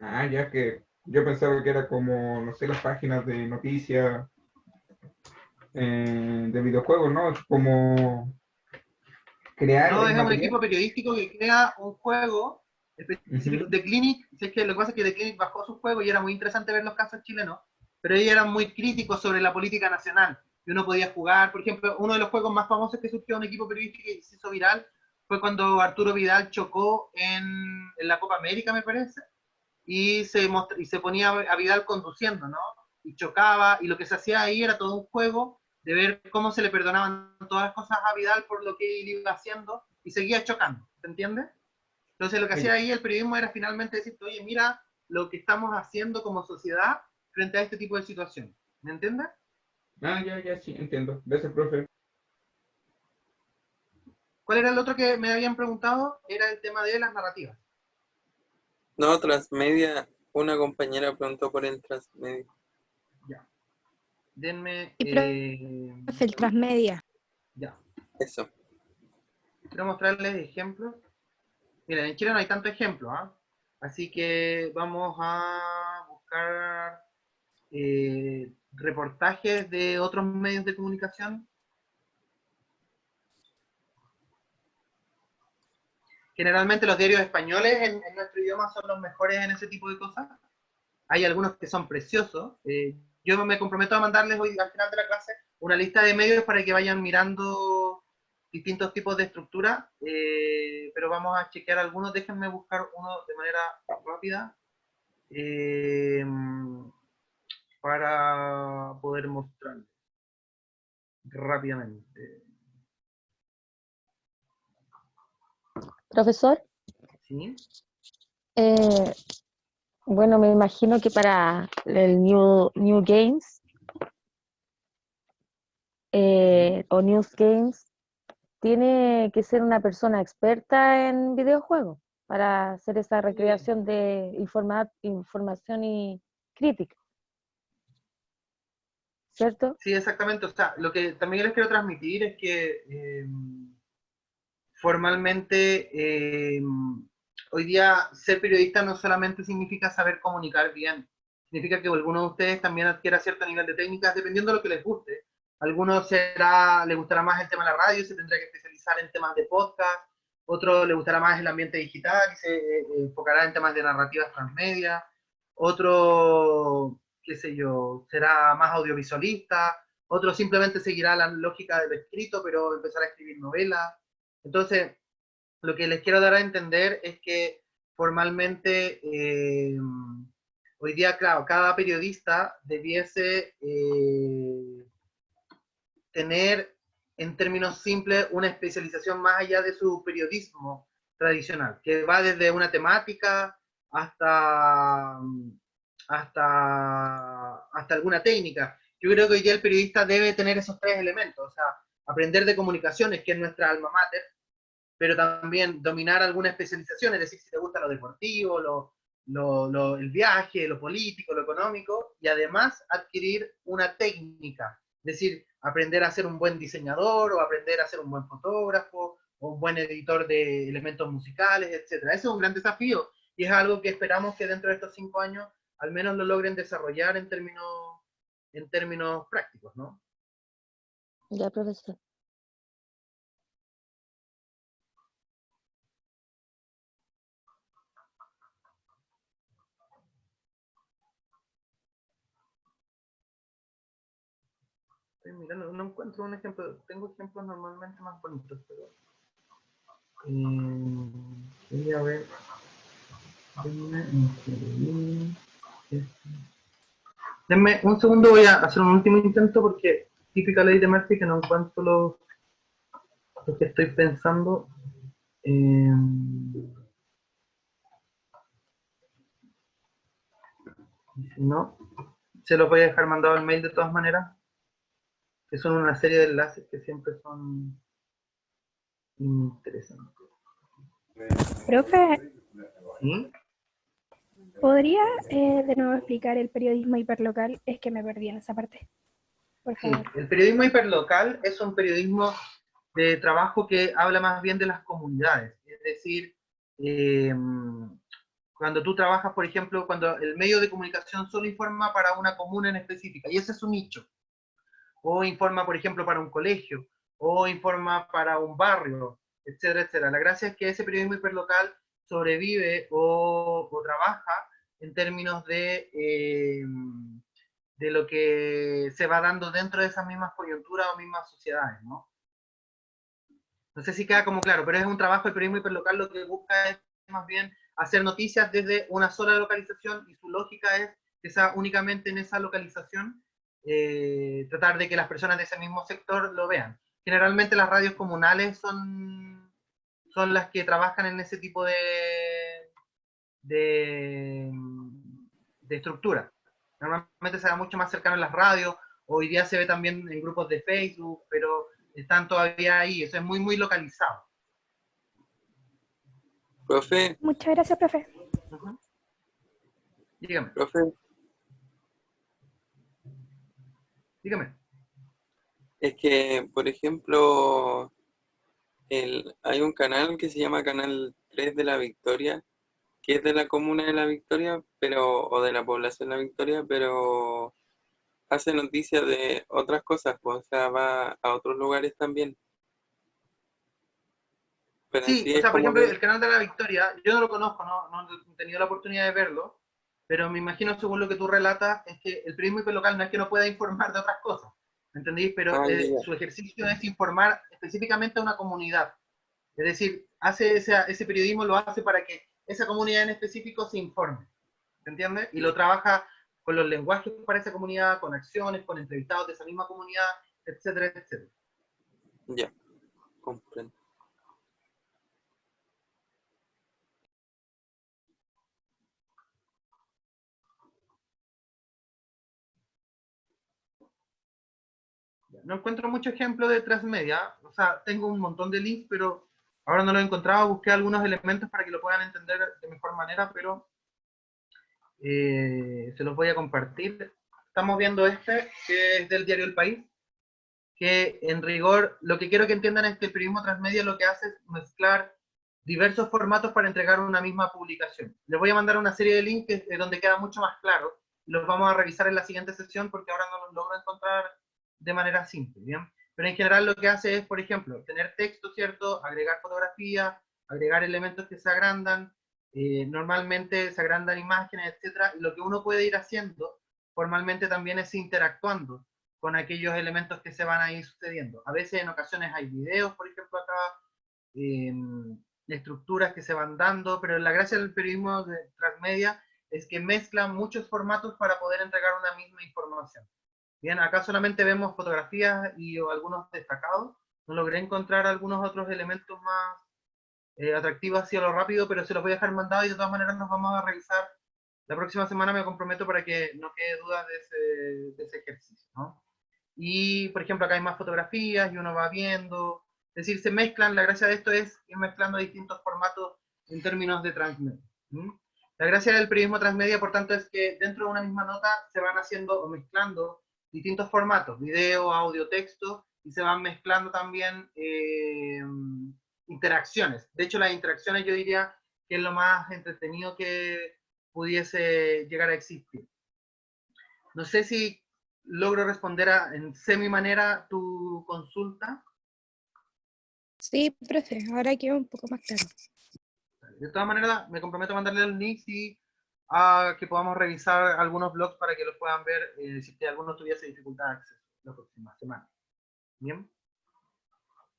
B: Ah, ya que yo pensaba que era como, no sé, las páginas de noticias de videojuegos, ¿no? Es como crear
A: No,
B: el
A: es un
B: material.
A: equipo periodístico que crea un juego específico.
B: Ujú.
A: The Clinic, si es que lo que pasa es que The Clinic bajó su juego y era muy interesante ver los casos chilenos, pero ellos eran muy críticos sobre la política nacional. Y uno podía jugar, por ejemplo, uno de los juegos más famosos que surgió un equipo periodístico y se hizo viral fue cuando Arturo Vidal chocó en la Copa América, me parece, y se ponía a Vidal conduciendo, ¿no? Y chocaba, y lo que se hacía ahí era todo un juego de ver cómo se le perdonaban todas las cosas a Vidal por lo que él iba haciendo, y seguía chocando, ¿se entiende? Entonces lo que hacía
B: Oye,
A: ahí el periodismo era finalmente decir, oye, mira lo que estamos haciendo como sociedad frente a este tipo de situaciones, ¿me entiendes?
B: ya, sí, entiendo. Gracias, profe.
A: ¿Cuál era el otro que me habían preguntado? Era el tema de las narrativas.
C: no, transmedia, una compañera preguntó por el transmedia.
A: Ya. Denme...
I: Y profe, el transmedia.
A: ya.
C: Eso.
A: Quiero mostrarles ejemplos. Miren, en Chile no hay tanto ejemplo, ¿ah? Así que vamos a buscar reportajes de otros medios de comunicación. Generalmente los diarios españoles en nuestro idioma son los mejores en ese tipo de cosas. Hay algunos que son preciosos. Yo me comprometo a mandarles hoy al final de la clase una lista de medios para que vayan mirando distintos tipos de estructura, pero vamos a chequear algunos. Déjenme buscar uno de manera rápida para poder mostrarles rápidamente.
J: Profesor,
A: ¿Sí?
J: eh, bueno, me imagino que para el New Games o News Games tiene que ser una persona experta en videojuegos para hacer esa
A: Sí,
J: recreación de información y crítica, ¿cierto?
A: sí, exactamente. O sea, lo que también les quiero transmitir es que formalmente, hoy día ser periodista no solamente significa saber comunicar bien, significa que alguno de ustedes también adquiera cierto nivel de técnicas, dependiendo de lo que les guste. Algunos les gustará más el tema de la radio, se tendrá que especializar en temas de podcast, otro le gustará más el ambiente digital y se enfocará en temas de narrativas transmedia, otro, qué sé yo, será más audiovisualista, otro simplemente seguirá la lógica del escrito, pero empezará a escribir novelas. Entonces, lo que les quiero dar a entender es que formalmente, hoy día, claro, cada periodista debiese tener, en términos simples, una especialización más allá de su periodismo tradicional, que va desde una temática hasta, hasta alguna técnica. Yo creo que hoy día el periodista debe tener esos tres elementos, o sea, aprender de comunicaciones, que es nuestra alma mater, pero también dominar alguna especialización, es decir, si te gusta lo deportivo, el viaje, lo político, lo económico, y además adquirir una técnica, es decir, aprender a ser un buen diseñador o aprender a ser un buen fotógrafo o un buen editor de elementos musicales, etcétera. Ese es un gran desafío y es algo que esperamos que dentro de estos 5 años al menos lo logren desarrollar en términos prácticos, ¿no?
J: Ya, profesor.
A: Estoy mirando, no encuentro un ejemplo, tengo ejemplos normalmente más bonitos, pero quería ver. Denme un segundo, voy a hacer un último intento porque típica ley de Murphy que no encuentro lo que estoy pensando. Eh, y si no, se los voy a dejar mandado el mail de todas maneras. que son una serie de enlaces que siempre son interesantes.
D: Profe,
A: ¿Sí?
D: ¿podría de nuevo explicar el periodismo hiperlocal? Es que me perdí en esa parte. Por
A: Sí,
D: favor.
A: el periodismo hiperlocal es un periodismo de trabajo que habla más bien de las comunidades. Es decir, cuando tú trabajas, por ejemplo, cuando el medio de comunicación solo informa para una comuna en específica, y ese es un nicho. O informa, por ejemplo, para un colegio, o informa para un barrio, etcétera, etcétera. La gracia es que ese periodismo hiperlocal sobrevive o trabaja en términos de lo que se va dando dentro de esas mismas coyunturas o mismas sociedades, ¿no? No sé si queda como claro, pero es un trabajo, el periodismo hiperlocal lo que busca es más bien hacer noticias desde una sola localización, y su lógica es que sea únicamente en esa localización, tratar de que las personas de ese mismo sector lo vean. Generalmente las radios comunales son las que trabajan en ese tipo de, de estructura. Normalmente se da mucho más cercano en las radios, hoy día se ve también en grupos de Facebook, pero están todavía ahí, eso es muy, muy localizado.
C: Profe,
D: Muchas gracias, profe.
A: Dígame,
C: profe,
A: dígame.
C: es que, por ejemplo, hay un canal que se llama Canal 3 de La Victoria, que es de la comuna de La Victoria, pero, o de la población de La Victoria, pero hace noticias de otras cosas, pues, o sea, va a otros lugares también. Pero en
A: Sí,
C: sí
A: o
C: es
A: sea, por
C: como
A: ejemplo,
C: de,
A: el canal de la Victoria, yo no lo conozco, no he tenido la oportunidad de verlo, pero me imagino, según lo que tú relatas, es que el periodismo hiperlocal no es que no pueda informar de otras cosas, ¿me entendí? Pero
C: ya, ya,
A: su ejercicio es informar específicamente a una comunidad. Es decir, ese periodismo lo hace para que esa comunidad en específico se informe, ¿se entiende? Y lo trabaja con los lenguajes para esa comunidad, con acciones, con entrevistados de esa misma comunidad, etcétera, etcétera.
C: ya, comprendo.
A: No encuentro mucho ejemplo de transmedia, o sea, tengo un montón de links, pero ahora no lo he encontrado, busqué algunos elementos para que lo puedan entender de mejor manera, pero se los voy a compartir. Estamos viendo este, que es del diario El País, que en rigor, lo que quiero que entiendan es que el periodismo transmedia lo que hace es mezclar diversos formatos para entregar una misma publicación. Les voy a mandar una serie de links donde queda mucho más claro, y los vamos a revisar en la siguiente sesión porque ahora no los logro encontrar de manera simple, ¿bien? Pero en general lo que hace es, por ejemplo, tener texto, ¿cierto? Agregar fotografía, agregar elementos que se agrandan, normalmente se agrandan imágenes, etcétera, y lo que uno puede ir haciendo formalmente también es interactuando con aquellos elementos que se van a ir sucediendo. A veces en ocasiones hay videos, por ejemplo acá, estructuras que se van dando, pero la gracia del periodismo de transmedia es que mezcla muchos formatos para poder entregar una misma información. Bien, acá solamente vemos fotografías y algunos destacados. No logré encontrar algunos otros elementos más atractivos así a lo rápido, pero se los voy a dejar mandados y de todas maneras nos vamos a revisar. La próxima semana me comprometo para que no quede duda de ese ejercicio, ¿no? Y, por ejemplo, acá hay más fotografías y uno va viendo. Es decir, se mezclan, la gracia de esto es ir mezclando distintos formatos en términos de transmedia. La gracia del periodismo transmedia, por tanto, es que dentro de una misma nota se van haciendo o mezclando distintos formatos, video, audio, texto, y se van mezclando también interacciones. De hecho, las interacciones yo diría que es lo más entretenido que pudiese llegar a existir. No sé si logro responder en semi manera tu consulta.
I: Sí, profe, ahora quedó un poco más claro.
A: De todas maneras, me comprometo a mandarle el link y a que podamos revisar algunos blogs para que los puedan ver si que alguno tuviese dificultad de acceso la próxima semana. Bien.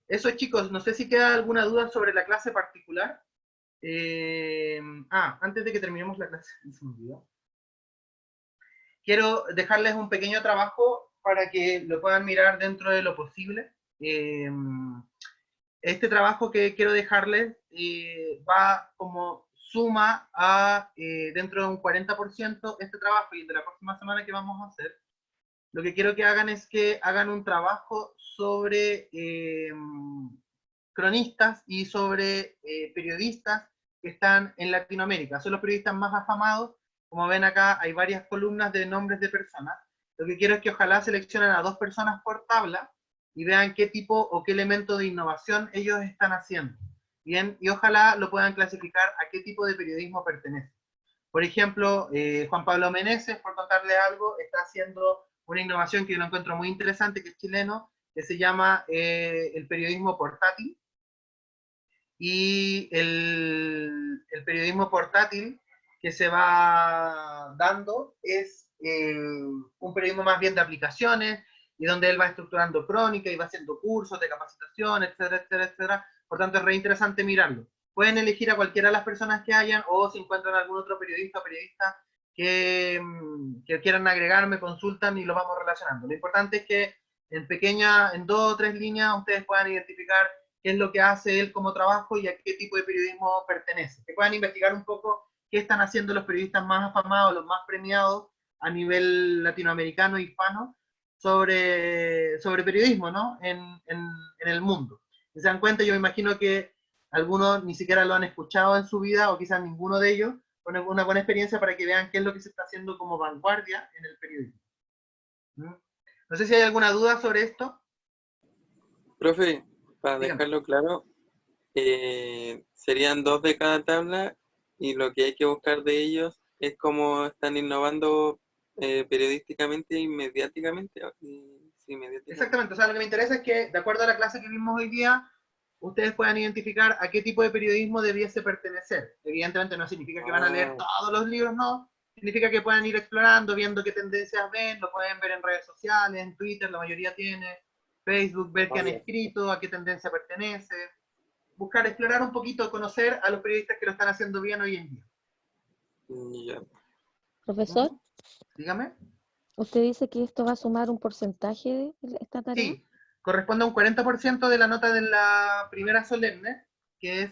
A: Eso, chicos, no sé si queda alguna duda sobre la clase particular. Antes de que terminemos la clase, se me olvidó. Quiero dejarles un pequeño trabajo para que lo puedan mirar dentro de lo posible. Este trabajo que quiero dejarles va como suma a dentro de un 40% este trabajo y el de la próxima semana que vamos a hacer, lo que quiero que hagan es que hagan un trabajo sobre cronistas y sobre periodistas que están en Latinoamérica. Son los periodistas más afamados. Como ven acá, hay varias columnas de nombres de personas. Lo que quiero es que ojalá seleccionen a 2 personas por tabla y vean qué tipo o qué elemento de innovación ellos están haciendo. Bien, y ojalá lo puedan clasificar a qué tipo de periodismo pertenece. Por ejemplo, Juan Pablo Meneses, por contarle algo, está haciendo una innovación que yo lo encuentro muy interesante, que es chileno, que se llama el periodismo portátil. Y el periodismo portátil que se va dando es un periodismo más bien de aplicaciones, y donde él va estructurando crónica y va haciendo cursos de capacitación, etcétera, etcétera, etcétera. Por tanto, es re interesante mirarlo. Pueden elegir a cualquiera de las personas que hayan, o si encuentran algún otro periodista o periodista que quieran agregarme, consultan y lo vamos relacionando. Lo importante es que en 2 o 3 líneas ustedes puedan identificar qué es lo que hace él como trabajo y a qué tipo de periodismo pertenece. Que puedan investigar un poco qué están haciendo los periodistas más afamados, los más premiados a nivel latinoamericano, hispano, sobre periodismo, ¿no? En el mundo. Si se dan cuenta, yo me imagino que algunos ni siquiera lo han escuchado en su vida, o quizás ninguno de ellos, con una buena experiencia para que vean qué es lo que se está haciendo como vanguardia en el periodismo. No sé si hay alguna duda sobre esto.
C: Profe, para
A: Dígame.
C: dejarlo claro, serían 2 de cada tabla, y lo que hay que buscar de ellos es cómo están innovando periodísticamente y mediáticamente. Sí, mediáticamente.
A: Exactamente, o sea, lo que me interesa es que, de acuerdo a la clase que vimos hoy día, ustedes puedan identificar a qué tipo de periodismo debiese pertenecer. Evidentemente no significa que van a leer todos los libros, no. Significa que puedan ir explorando, viendo qué tendencias ven, lo pueden ver en redes sociales, en Twitter, la mayoría tiene, Facebook, ver qué han escrito, a qué tendencia pertenece. Buscar, explorar un poquito, conocer a los periodistas que lo están haciendo bien hoy en día.
C: Ya.
J: Profesor,
A: Dígame.
J: ¿usted dice que esto va a sumar un porcentaje de esta tarea?
A: Sí, corresponde a un 40% de la nota de la primera solemne, que es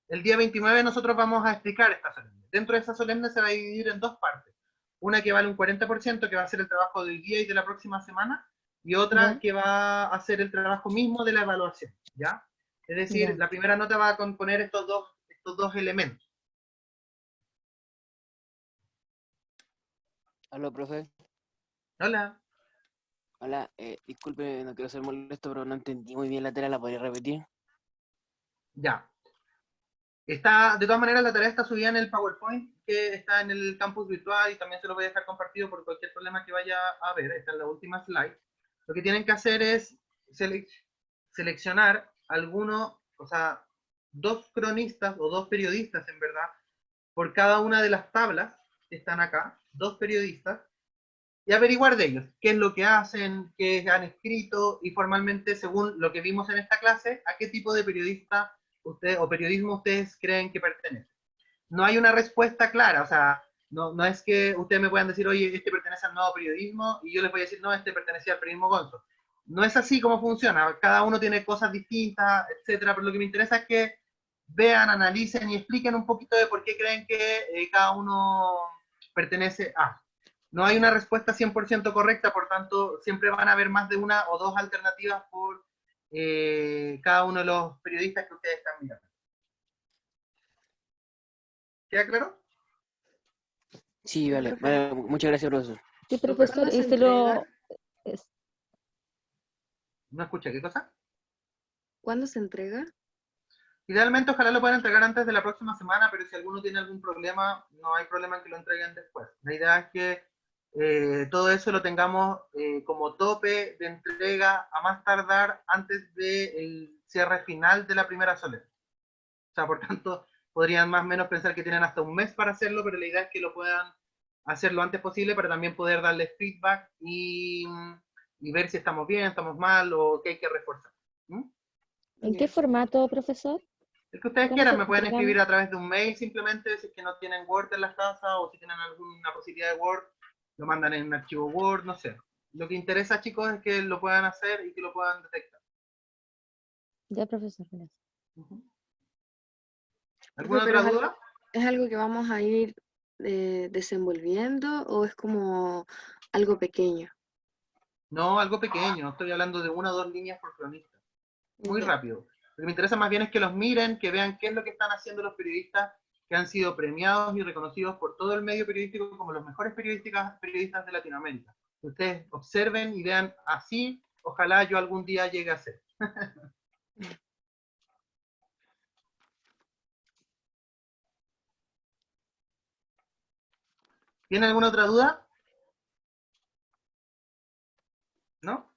A: el día 29. Nosotros vamos a explicar esta solemne. Dentro de esa solemne se va a dividir en 2 partes. Una que vale un 40%, que va a ser el trabajo del día y de la próxima semana, y otra
J: ¿Ya?
A: que va a ser el trabajo mismo de la evaluación, ¿ya? Es decir,
J: Ya.
A: la primera nota va a componer estos dos elementos.
K: Hola, profe.
A: Hola.
K: Hola, disculpe, no quiero ser molesto, pero no entendí muy bien la tarea, ¿la podría repetir?
A: Ya. Está, de todas maneras, la tarea está subida en el PowerPoint, que está en el campus virtual, y también se lo voy a dejar compartido por cualquier problema que vaya a ver. Esta es la última slide. Lo que tienen que hacer es seleccionar alguno, o sea, 2 cronistas o 2 periodistas, en verdad, por cada una de las tablas que están acá, 2 periodistas, y averiguar de ellos qué es lo que hacen, qué han escrito, y formalmente, según lo que vimos en esta clase, a qué tipo de periodista o periodismo ustedes creen que pertenece. No hay una respuesta clara, o sea, no es que ustedes me puedan decir, oye, este pertenece al nuevo periodismo, y yo les voy a decir, no, este pertenece al periodismo Gonzo. No es así como funciona, cada uno tiene cosas distintas, etcétera, pero lo que me interesa es que vean, analicen y expliquen un poquito de por qué creen que cada uno pertenece a. No hay una respuesta 100% correcta, por tanto, siempre van a haber más de una o 2 alternativas por cada uno de los periodistas que ustedes están mirando. ¿Queda claro?
K: Sí, vale. Vale, muchas gracias, profesor.
J: Sí,
A: Súper.
J: profesor,
G: ¿Cuándo se
J: este lo...
G: entrega?
A: ¿No escucha qué cosa?
G: ¿Cuándo se entrega?
A: Idealmente, ojalá lo puedan entregar antes de la próxima semana, pero si alguno tiene algún problema, no hay problema en que lo entreguen después. La idea es que todo eso lo tengamos como tope de entrega a más tardar antes del cierre final de la primera solemne. O sea, por tanto, podrían más o menos pensar que tienen hasta un mes para hacerlo, pero la idea es que lo puedan hacer lo antes posible para también poder darles feedback y ver si estamos bien, estamos mal o qué hay que reforzar.
J: ¿En qué formato, profesor?
A: El que ustedes
J: ¿Cómo
A: quieran,
J: se
A: me pueden
J: entregamos?
A: escribir a través de un mail simplemente, si es que no tienen Word en las casas, o si tienen alguna posibilidad de Word, lo mandan en un archivo Word, no sé. Lo que interesa, chicos, es que lo puedan hacer y que lo puedan detectar.
J: Ya, profesor, gracias.
A: ¿Alguna
G: Profe, pero
A: otra duda?
G: ¿es algo que vamos a ir desenvolviendo o es como algo pequeño.
A: No, algo pequeño, estoy hablando de 1 o 2 líneas por cronista. Muy
G: Ya.
A: rápido. Lo que me interesa más bien es que los miren, que vean qué es lo que están haciendo los periodistas que han sido premiados y reconocidos por todo el medio periodístico como los mejores periodistas de Latinoamérica. Que ustedes observen y vean así, ojalá yo algún día llegue a ser. ¿Tienen alguna otra duda? ¿No?